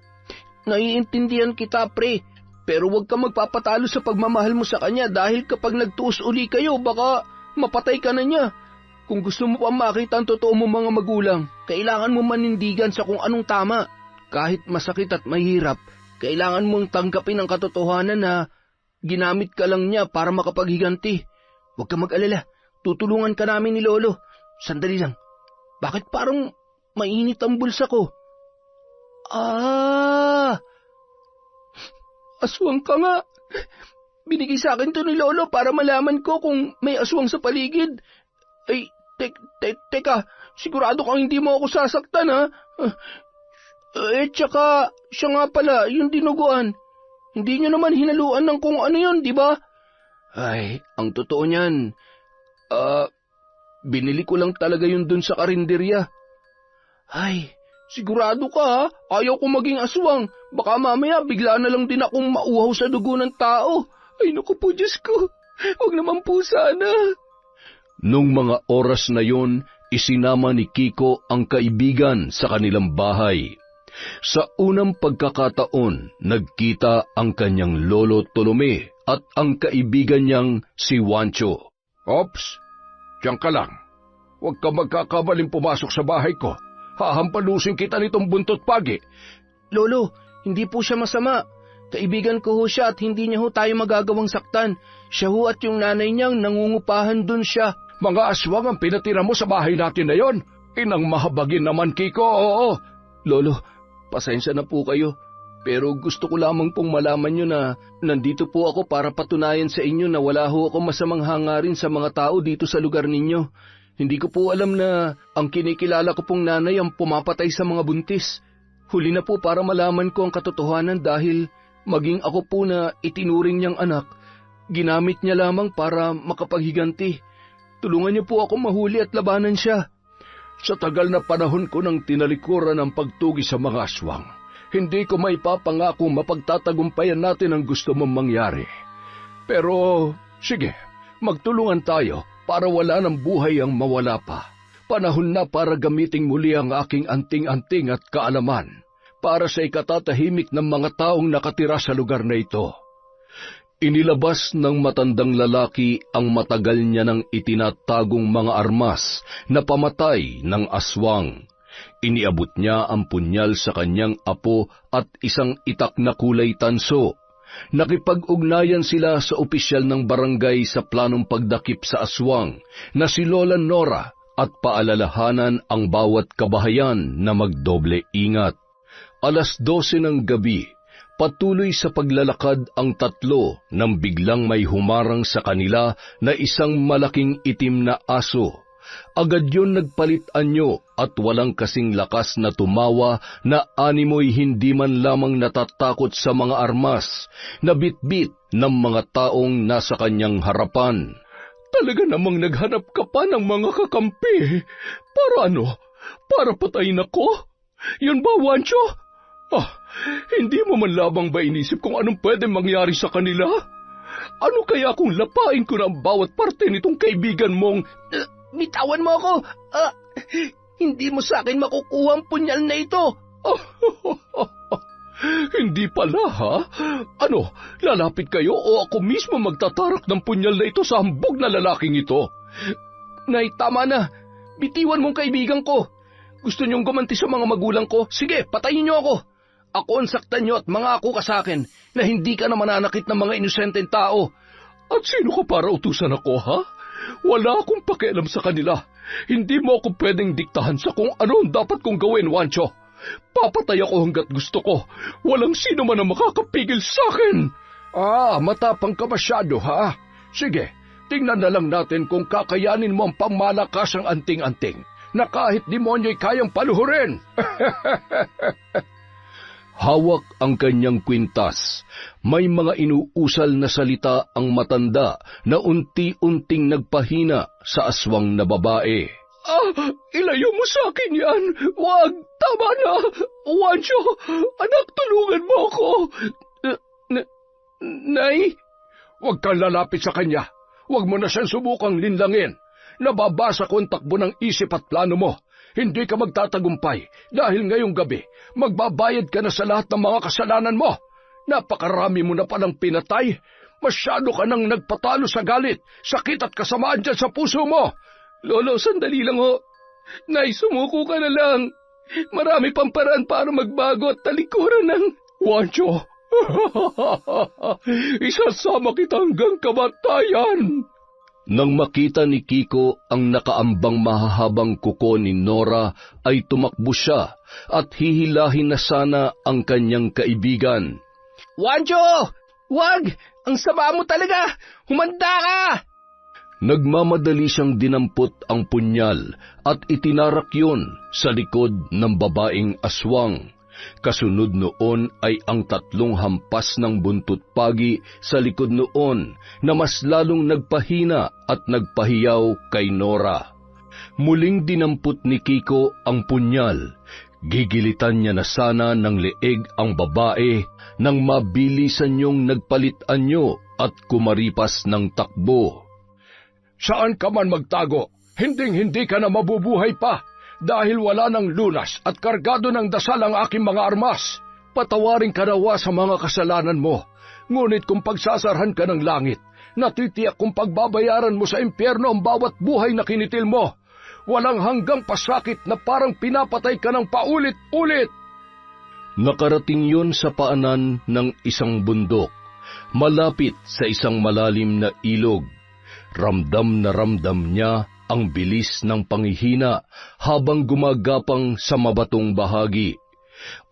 Naiintindihan kita, pre. Pero huwag ka magpapatalo sa pagmamahal mo sa kanya dahil kapag nagtuos uli kayo, baka mapatay ka na niya. Kung gusto mo pa makita ang totoo mo mga magulang, kailangan mo manindigan sa kung anong tama. Kahit masakit at mahirap, kailangan mong tanggapin ang katotohanan na ginamit ka lang niya para makapaghiganti. Huwag ka mag-alala, tutulungan ka namin ni Lolo. Sandali lang, bakit parang mainit ang bulsa ko?
Aswang ka nga. binigay sa akin to ni Lolo para malaman ko kung may aswang sa paligid. Ay, teka, sigurado kang hindi mo ako sasaktan, ha? Tsaka, siya nga pala, yung dinuguan. Hindi nyo naman hinaluan ng kung ano yun, di ba? Ay, ang totoo niyan, binili ko lang talaga yun dun sa karinderya. Ay, sigurado ka, ha? Ayaw ko maging aswang. Baka mamaya bigla na lang din akong mauhaw sa dugo ng tao. Ay, naku po, Diyos ko. Huwag naman po sana.
Nung mga oras na yon, isinama ni Kiko ang kaibigan sa kanilang bahay. Sa unang pagkakataon, nagkita ang kanyang lolo Tolome at ang kaibigan niyang si Wancho.
Ops, diyan ka lang. Huwag ka magkakamaling pumasok sa bahay ko. Hahampalusin kita nitong buntot pagi.
Lolo, hindi po siya masama. Kaibigan ko ho siya at hindi niya ho tayo magagawang saktan. Siya ho at yung nanay niyang nangungupahan dun siya.
Mga aswang ang pinatira mo sa bahay natin na yon. Inang mahabagin naman, Kiko, oo.
Lolo, pasensya na po kayo. Pero gusto ko lamang pong malaman nyo na nandito po ako para patunayan sa inyo na wala ho ako masamang hangarin sa mga tao dito sa lugar ninyo. Hindi ko po alam na ang kinikilala ko pong nanay ang pumapatay sa mga buntis. Huli na po para malaman ko ang katotohanan dahil maging ako po na itinuring niyang anak, ginamit niya lamang para makapaghiganti. Tulungan niyo po ako mahuli at labanan siya.
Sa tagal na panahon ko nang tinalikuran ang pagtugi sa mga aswang, hindi ko maipapangako mapagtatagumpayan natin ang gusto mong mangyari. Pero, sige, magtulungan tayo para wala ng buhay ang mawala pa. Panahon na para gamiting muli ang aking anting-anting at kaalaman para sa ikatatahimik ng mga taong nakatira sa lugar na ito. Inilabas ng matandang lalaki ang matagal niya ng itinatagong mga armas na pamatay ng aswang. Iniabot niya ang punyal sa kanyang apo at isang itak na kulay tanso. Nakipag-ugnayan sila sa opisyal ng barangay sa planong pagdakip sa aswang na si Lola Nora at paalalahanan ang bawat kabahayan na magdoble ingat. 12:00 ng gabi, patuloy sa paglalakad ang tatlo nang biglang may humarang sa kanila na isang malaking itim na aso. Agad yun nagpalit anyo at walang kasing lakas na tumawa na animoy hindi man lamang natatakot sa mga armas na bitbit ng mga taong nasa kanyang harapan. Talaga namang naghanap ka pa ng mga kakampi. Para ano? Para patayin ako? Yun ba, Wancho? Hindi mo man labang ba inisip kung anong pwede mangyari sa kanila? Ano kaya kung lapain ko na ang bawat parte nitong kaibigan mong...
Bitawan mo ako! Hindi mo sa akin makukuha ang punyal na ito!
Hindi pala, ha? Ano, lalapit kayo o ako mismo magtatarak ng punyal na ito sa hambog na lalaking ito?
Nay, tama na. Bitiwan mong kaibigan ko. Gusto niyong gumanti sa mga magulang ko? Sige, patayin niyo ako. Ako ang saktan niyo at mangako ka sa akin na hindi ka na mananakit ng mga inosenteng tao.
At sino ka para utusan ako, ha? Wala akong pakialam sa kanila. Hindi mo ako pwedeng diktahan sa kung ano ang dapat kong gawin, Wancho. Papatay ako hanggat gusto ko. Walang sino man ang makakapigil sa akin. Matapang ka masyado, ha? Sige, tingnan na lang natin kung kakayanin mo ang pangmalakasang anting-anting na kahit demonyo'y kayang paluhurin.
Hawak ang kanyang kwintas. May mga inuusal na salita ang matanda na unti-unting nagpahina sa aswang na babae.
Ilayo mo sa akin yan. Wag, tama na. Wancho, anak, tulungan mo ako.
Nay?
Huwag kang lalapit sa kanya. Huwag mo na siyang subukang linlangin. Nababasa ko ang takbo ng isip at plano mo. Hindi ka magtatagumpay dahil ngayong gabi magbabayad ka na sa lahat ng mga kasalanan mo. Napakarami mo na palang pinatay. Masyado ka nang nagpatalo sa galit, sakit at kasamaan dyan sa puso mo.
Lolo, sandali lang ho. Nay, sumuko ka na lang. Marami pang paraan para magbago at talikuran ng...
Wancho, isasama kita hanggang kamatayan.
Nang makita ni Kiko ang nakaambang mahahabang kuko ni Nora, ay tumakbo siya at hihilahin na sana ang kanyang kaibigan.
Wancho! Wag!
Ang sama mo talaga! Humanda ka!
Nagmamadali siyang dinampot ang punyal at itinarak yun sa likod ng babaeng aswang. Kasunod noon ay ang 3 hampas ng buntot pagi sa likod noon na mas lalong nagpahina at nagpahiyaw kay Nora. Muling dinampot ni Kiko ang punyal. Gigilitan niya na sana ng leeg ang babae nang mabilisan niyong nagpalit anyo at kumaripas ng takbo.
Saan ka man magtago, hinding-hindi ka na mabubuhay pa dahil wala ng lunas at kargado ng dasal ang aking mga armas. Patawarin ka nawa sa mga kasalanan mo, ngunit kung pagsasarhan ka ng langit, natitiyak kung pagbabayaran mo sa impyerno ang bawat buhay na kinitil mo. Walang hanggang pasakit na parang pinapatay ka ng paulit-ulit.
Nakarating yun sa paanan ng isang bundok, malapit sa isang malalim na ilog. Ramdam na ramdam niya ang bilis ng panghihina habang gumagapang sa mabatong bahagi.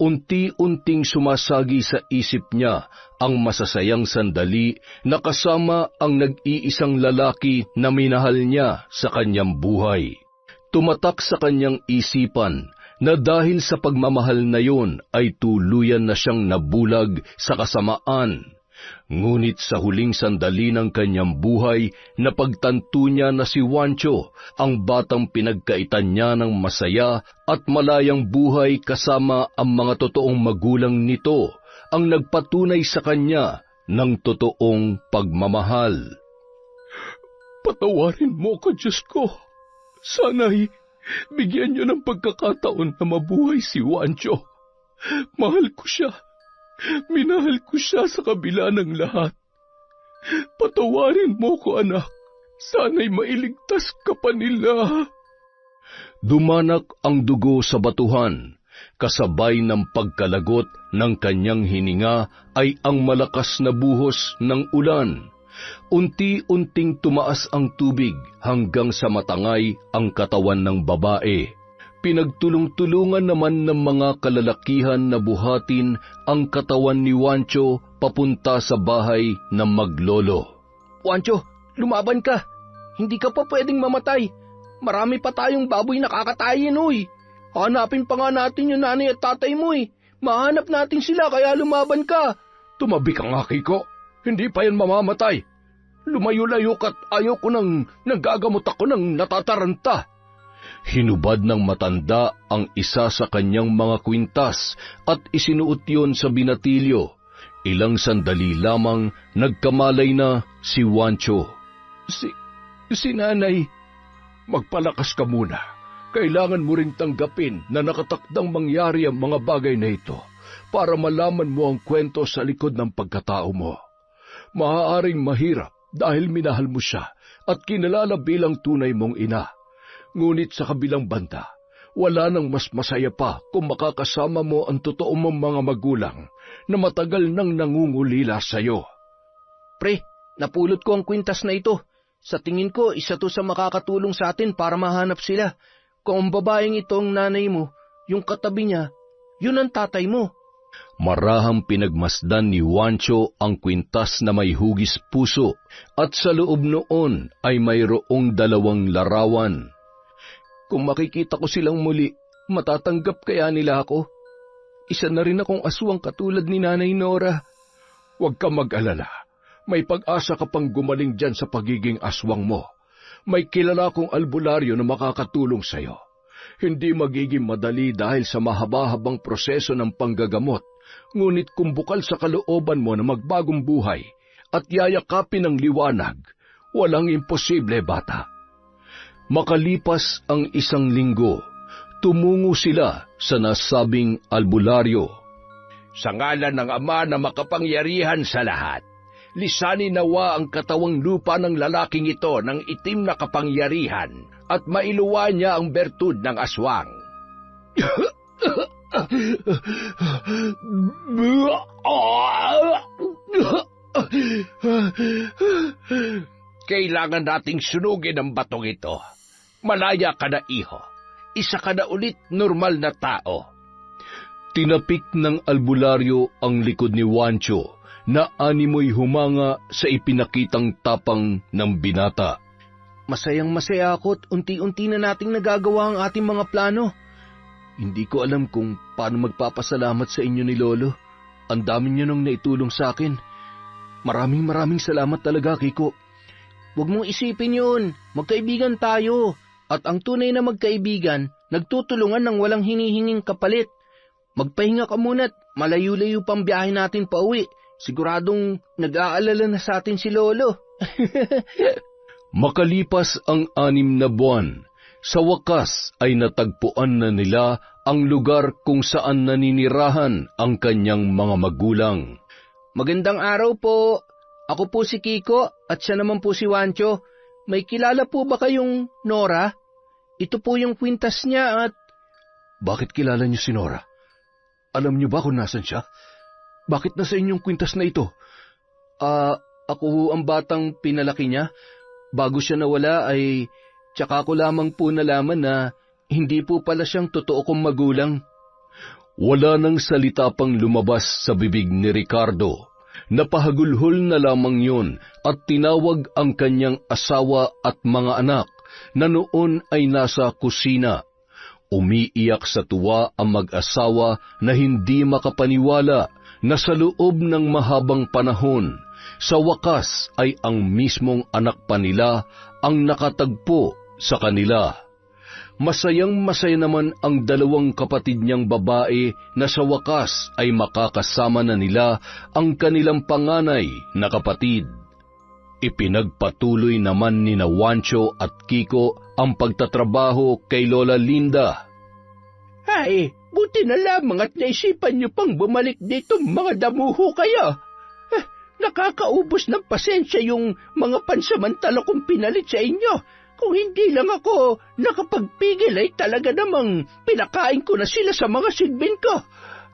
Unti-unting sumasagi sa isip niya ang masasayang sandali na kasama ang nag-iisang lalaki na minahal niya sa kanyang buhay. Tumatak sa kanyang isipan na dahil sa pagmamahal na yun ay tuluyan na siyang nabulag sa kasamaan. Ngunit sa huling sandali ng kanyang buhay, napagtanto niya na si Juancho, ang batang pinagkaitan niya ng masaya at malayang buhay kasama ang mga totoong magulang nito, ang nagpatunay sa kanya ng totoong pagmamahal.
Patawarin mo ko, Diyos ko. Sana'y bigyan niyo ng pagkakataon na mabuhay si Juancho. Mahal ko siya. Minahal ko siya sa kabila ng lahat. Patawarin mo ko, anak. Sana'y mailigtas ka pa nila.
Dumanak ang dugo sa batuhan. Kasabay ng pagkalagot ng kanyang hininga ay ang malakas na buhos ng ulan. Unti-unting tumaas ang tubig hanggang sa matangay ang katawan ng babae. Pinagtulong-tulungan naman ng mga kalalakihan na buhatin ang katawan ni Juancho papunta sa bahay ng maglolo.
Juancho, lumaban ka. Hindi ka pa pwedeng mamatay. Marami pa tayong baboy na kakatayin, uy. Hanapin pa nga natin yung nanay at tatay mo, eh. Mahanap natin sila, kaya lumaban ka.
Tumabi ka nga, Kiko. Hindi pa yan mamamatay. Lumayo-layo ka't ayaw ko nang nagagamot ako ng natataranta.
Hinubad ng matanda ang isa sa kanyang mga kwintas at isinuot yon sa binatilyo. Ilang sandali lamang nagkamalay na si Juancho.
Si nanay.
Magpalakas ka muna. Kailangan mo ring tanggapin na nakatakdang mangyari ang mga bagay na ito para malaman mo ang kwento sa likod ng pagkatao mo. Maaaring mahirap dahil minahal mo siya at kinalala bilang tunay mong ina. Ngunit sa kabilang banda, wala nang mas masaya pa kung makakasama mo ang totoo mong mga magulang na matagal nang nangungulila sa iyo.
Pre, napulot ko ang kwintas na ito. Sa tingin ko, isa to sa makakatulong sa atin para mahanap sila. Kung ang babaeng ito ang nanay mo, yung katabi niya, yun ang tatay mo.
Marahang pinagmasdan ni Juancho ang kwintas na may hugis puso at sa loob noon ay mayroong 2 larawan.
Kung makikita ko silang muli, matatanggap kaya nila ako? Isa na rin akong aswang katulad ni Nanay Nora.
Huwag ka mag-alala. May pag-asa ka pang gumaling dyan sa pagiging aswang mo. May kilala kong albularyo na makakatulong sa iyo. Hindi magiging madali dahil sa mahaba-habang proseso ng panggagamot, ngunit kung bukal sa kalooban mo na magbagong buhay at yayakapin ng liwanag, walang imposible, bata.
Makalipas ang 1 linggo, tumungo sila sa nasabing albularyo.
Sa ngalan ng Ama na makapangyarihan sa lahat, lisanin nawa ang katawang lupa ng lalaking ito ng itim na kapangyarihan at mailuwa niya ang bertud ng aswang. Kailangan nating sunugin ang batong ito. Malaya ka na, iho. Isa ka na ulit normal na tao.
Tinapik ng albularyo ang likod ni Juancho na animoy humanga sa ipinakitang tapang ng binata.
Masayang masaya ako at unti-unti na nating nagagawa ang ating mga plano.
Hindi ko alam kung paano magpapasalamat sa inyo ni Lolo. Ang dami niyo nang naitulong sa akin. Maraming salamat talaga, Kiko.
Huwag mong isipin yun. Magkaibigan tayo. At ang tunay na magkaibigan, nagtutulungan ng walang hinihinging kapalit. Magpahinga ka muna't malayo-layo pang biyahe natin pauwi. Siguradong nag-aalala na sa atin si Lolo.
Makalipas ang 6 na buwan, sa wakas ay natagpuan na nila ang lugar kung saan naninirahan ang kanyang mga magulang.
Magandang araw po. Ako po si Kiko at siya naman po si Wancho. May kilala po ba kayong Nora? Ito po yung kwintas niya at...
Bakit kilala niyo si Nora? Alam niyo ba kung nasan siya? Bakit nasa inyong kwintas na ito?
Ako ang batang pinalaki niya. Bago siya nawala ay tsaka ko lamang po nalaman na hindi po pala siyang totoo kong magulang.
Wala nang salita pang lumabas sa bibig ni Ricardo. Napahagulhol na lamang yun at tinawag ang kanyang asawa at mga anak na noon ay nasa kusina. Umiiyak sa tuwa ang mag-asawa na hindi makapaniwala na sa loob ng mahabang panahon, sa wakas ay ang mismong anak pa nila ang nakatagpo sa kanila. Masayang-masaya naman ang 2 kapatid niyang babae na sa wakas ay makakasama na nila ang kanilang panganay na kapatid. Ipinagpatuloy naman ni Wancho at Kiko ang pagtatrabaho kay Lola Linda.
Ay, buti na lamang at naisipan niyo pang bumalik dito, mga damuho kayo. Nakakaubos ng pasensya yung mga pansamantala kong pinalit sa inyo. Kung hindi lang ako nakapagpigil ay talaga namang pinakain ko na sila sa mga sigbin ko.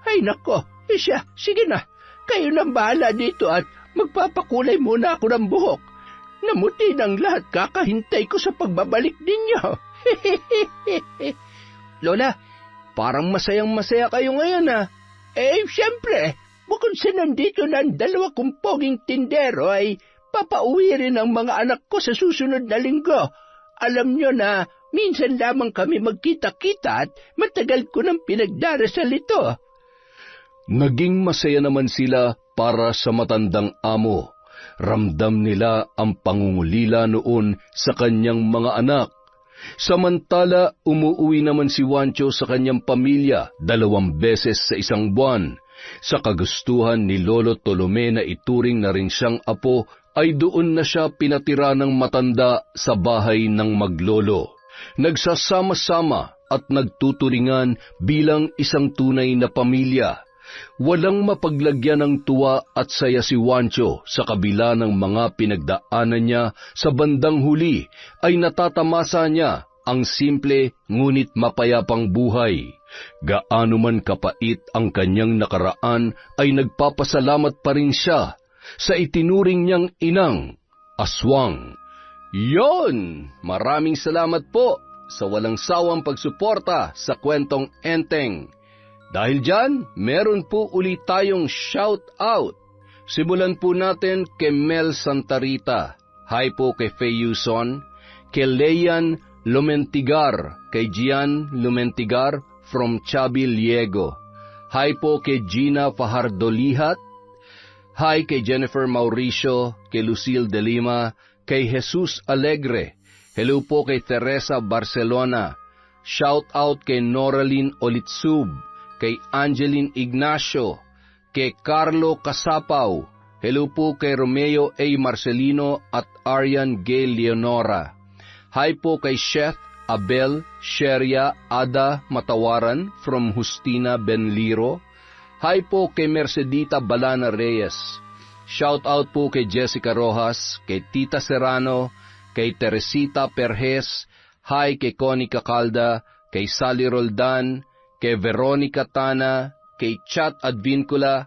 Ay nako, siya, sige na. Kayo nang bahala dito at magpapakulay muna ako ng buhok. Namuti ng lahat, kakahintay ko sa pagbabalik ninyo.
Lola, parang masayang-masaya kayo ngayon ah.
Siyempre, bukod sa nandito na ang 2 kong poging tindero ay papauwi rin ang mga anak ko sa susunod na linggo. Alam nyo na minsan lamang kami magkita-kita at matagal ko nang pinagdarasal ito.
Naging masaya naman sila para sa matandang amo. Ramdam nila ang pangungulila noon sa kanyang mga anak. Samantala, umuwi naman si Wancho sa kanyang pamilya 2 beses sa isang buwan. Sa kagustuhan ni Lolo Tolome na ituring na rin siyang apo, ay doon na siya pinatira ng matanda sa bahay ng maglolo. Nagsasama-sama at nagtuturingan bilang isang tunay na pamilya. Walang mapaglagyan ng tuwa at saya si Wancho sa kabila ng mga pinagdaanan niya. Sa bandang huli ay natatamasa niya ang simple ngunit mapayapang buhay. Gaano man kapait ang kanyang nakaraan ay nagpapasalamat pa rin siya sa itinuring niyang inang aswang.
Yon! Maraming salamat po sa walang sawang pagsuporta sa kwentong Enteng. Dahil dyan, meron po ulit tayong shout-out. Simulan po natin kay Mel Santarita. Hi po kay Faye Yuson. Kay Leian Lumentigar. Kay Gian Lumentigar from Chabi, Liego. Hi po kay Gina Fajardolihat. Hi kay Jennifer Mauricio. Kay Lucille de Lima. Kay Jesus Alegre. Hello po kay Teresa Barcelona. Shout-out kay Noraline Olitsub. Kay Angeline Ignacio, kay Carlo Casapaw, hello po kay Romeo A. Marcelino at Arian Gay Leonora. Hi po kay Chef Abel Sheria Ada Matawaran from Justina Benliro. Hi po kay Mercedita Balana Reyes. Shout out po kay Jessica Rojas, kay Tita Serrano, kay Teresita Perjes. Hi kay Connie Cacalda, kay Sally Roldan, kay Veronica Tana, kay Chat Advincula,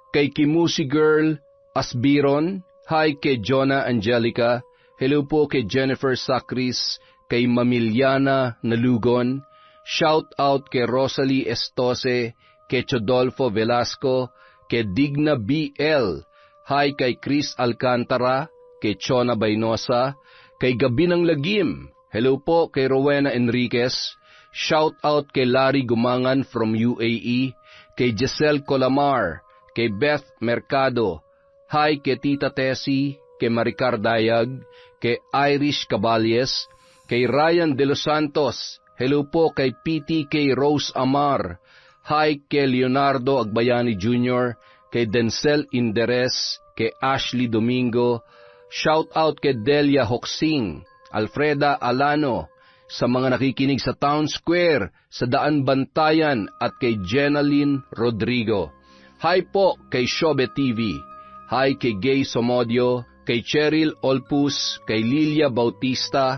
kay Kimusi Girl Asbiron, hi kay Jonah Angelica, hello po kay Jennifer Sacris, kay Mamiliana Nalugon, shout out kay Rosalie Estose, kay Chodolfo Velasco, kay Digna BL,
Hi kay Chris Alcantara, kay Chona Baynosa, kay Gabi ng Lagim. Hello po kay Rowena Enriquez. Shout out kay Larry Gumangan from UAE, kay Giselle Colamar, kay Beth Mercado. Hi kay Tita Tessie, kay Maricar Dayag, kay Irish Caballes, kay Ryan De Los Santos. Hello po kay PTK Rose Amar. Hi kay Leonardo Agbayani Jr., kay Denzel Inderes, kay Ashley Domingo. Shout out kay Delia Hoxing, Alfreda Alano, sa mga nakikinig sa Town Square, sa Daan Bantayan at kay Jenaline Rodrigo. Hi po kay Shobe TV. Hi kay Gay Somodio, kay Cheryl Olpus, kay Lilia Bautista.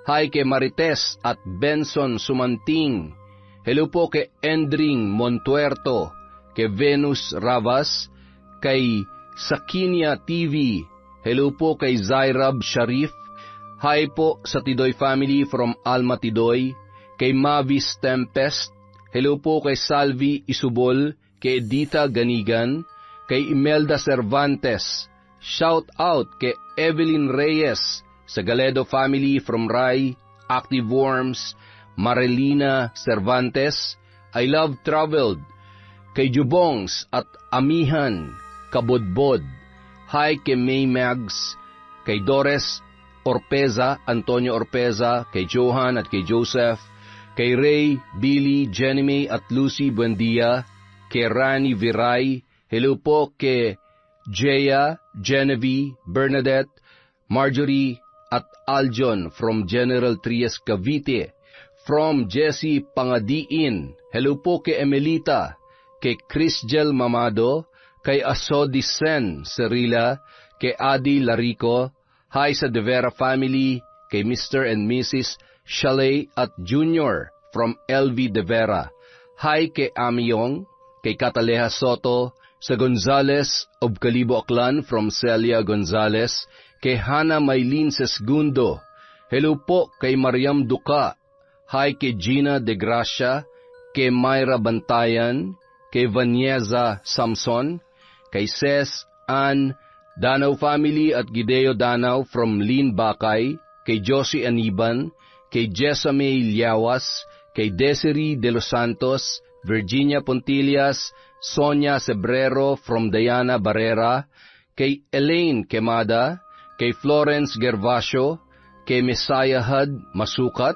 Hi kay Marites at Benson Sumanting. Hello po kay Endring Montuerto, kay Venus Ravas, kay Sakinia TV. Hello po kay Zairab Sharif. Hi po sa Tidoy family from Alma Tidoy, kay Mavis Tempest. Hello po kay Salvi Isubol, kay Edita Ganigan, kay Imelda Cervantes. Shout out kay Evelyn Reyes sa Galedo family from Rai, Active Worms, Marilina Cervantes. I Love Traveled, kay Jubongs at Amihan Kabodbod. Hi kay May Mags, kay Dores Orpeza, Antonio Orpeza, kay Johan at kay Joseph, kay Ray, Billy, Jenny May at Lucy Buendia, kay Rani Viray. Hello po kay Jaya, Genevieve, Bernadette, Marjorie at Aljon from General Trias Cavite. From Jessie Pangadiin. Hello po kay Emelita, kay Chrisgel Mamado, kay Asodisen Serila, kay Adi Larico. Hi sa De Vera family, kay Mr. and Mrs. Chalet at Junior from LV De Vera. Hi kay Amiyong, kay Cataleja Soto, sa Gonzales of Calibo Aklan from Celia Gonzales, kay Hana Maylin Sesgundo. Hello po kay Mariam Duca. Hi kay Gina De Gracia, kay Myra Bantayan, kay Vanieza Samson, kay Ces Ann Danau family at Gideo Danau from Lin Bakay, kay Josie Aniban, kay Jessame Liawas, kay Desiree De Los Santos, Virginia Pontillas, Sonia Sebrero from Diana Barrera, kay Elaine Quemada, kay Florence Gervasio, kay Messiah Hud Masukat,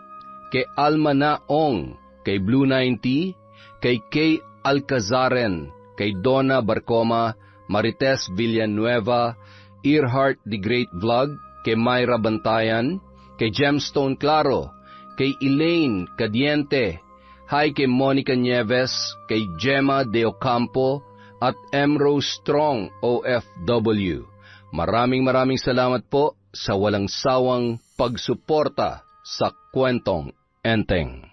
kay Alma Naong, kay Blue 90, kay Kay Alcazaren, kay Donna Barcoma, Marites Villanueva, Earhart the Great Vlog, kay Myra Bantayan, kay Gemstone Claro, kay Elaine Cadiente. Hi kay Monica Nieves, kay Gemma De Ocampo, at Emrose Strong OFW. Maraming salamat po sa walang sawang pagsuporta sa Kwentong Enteng.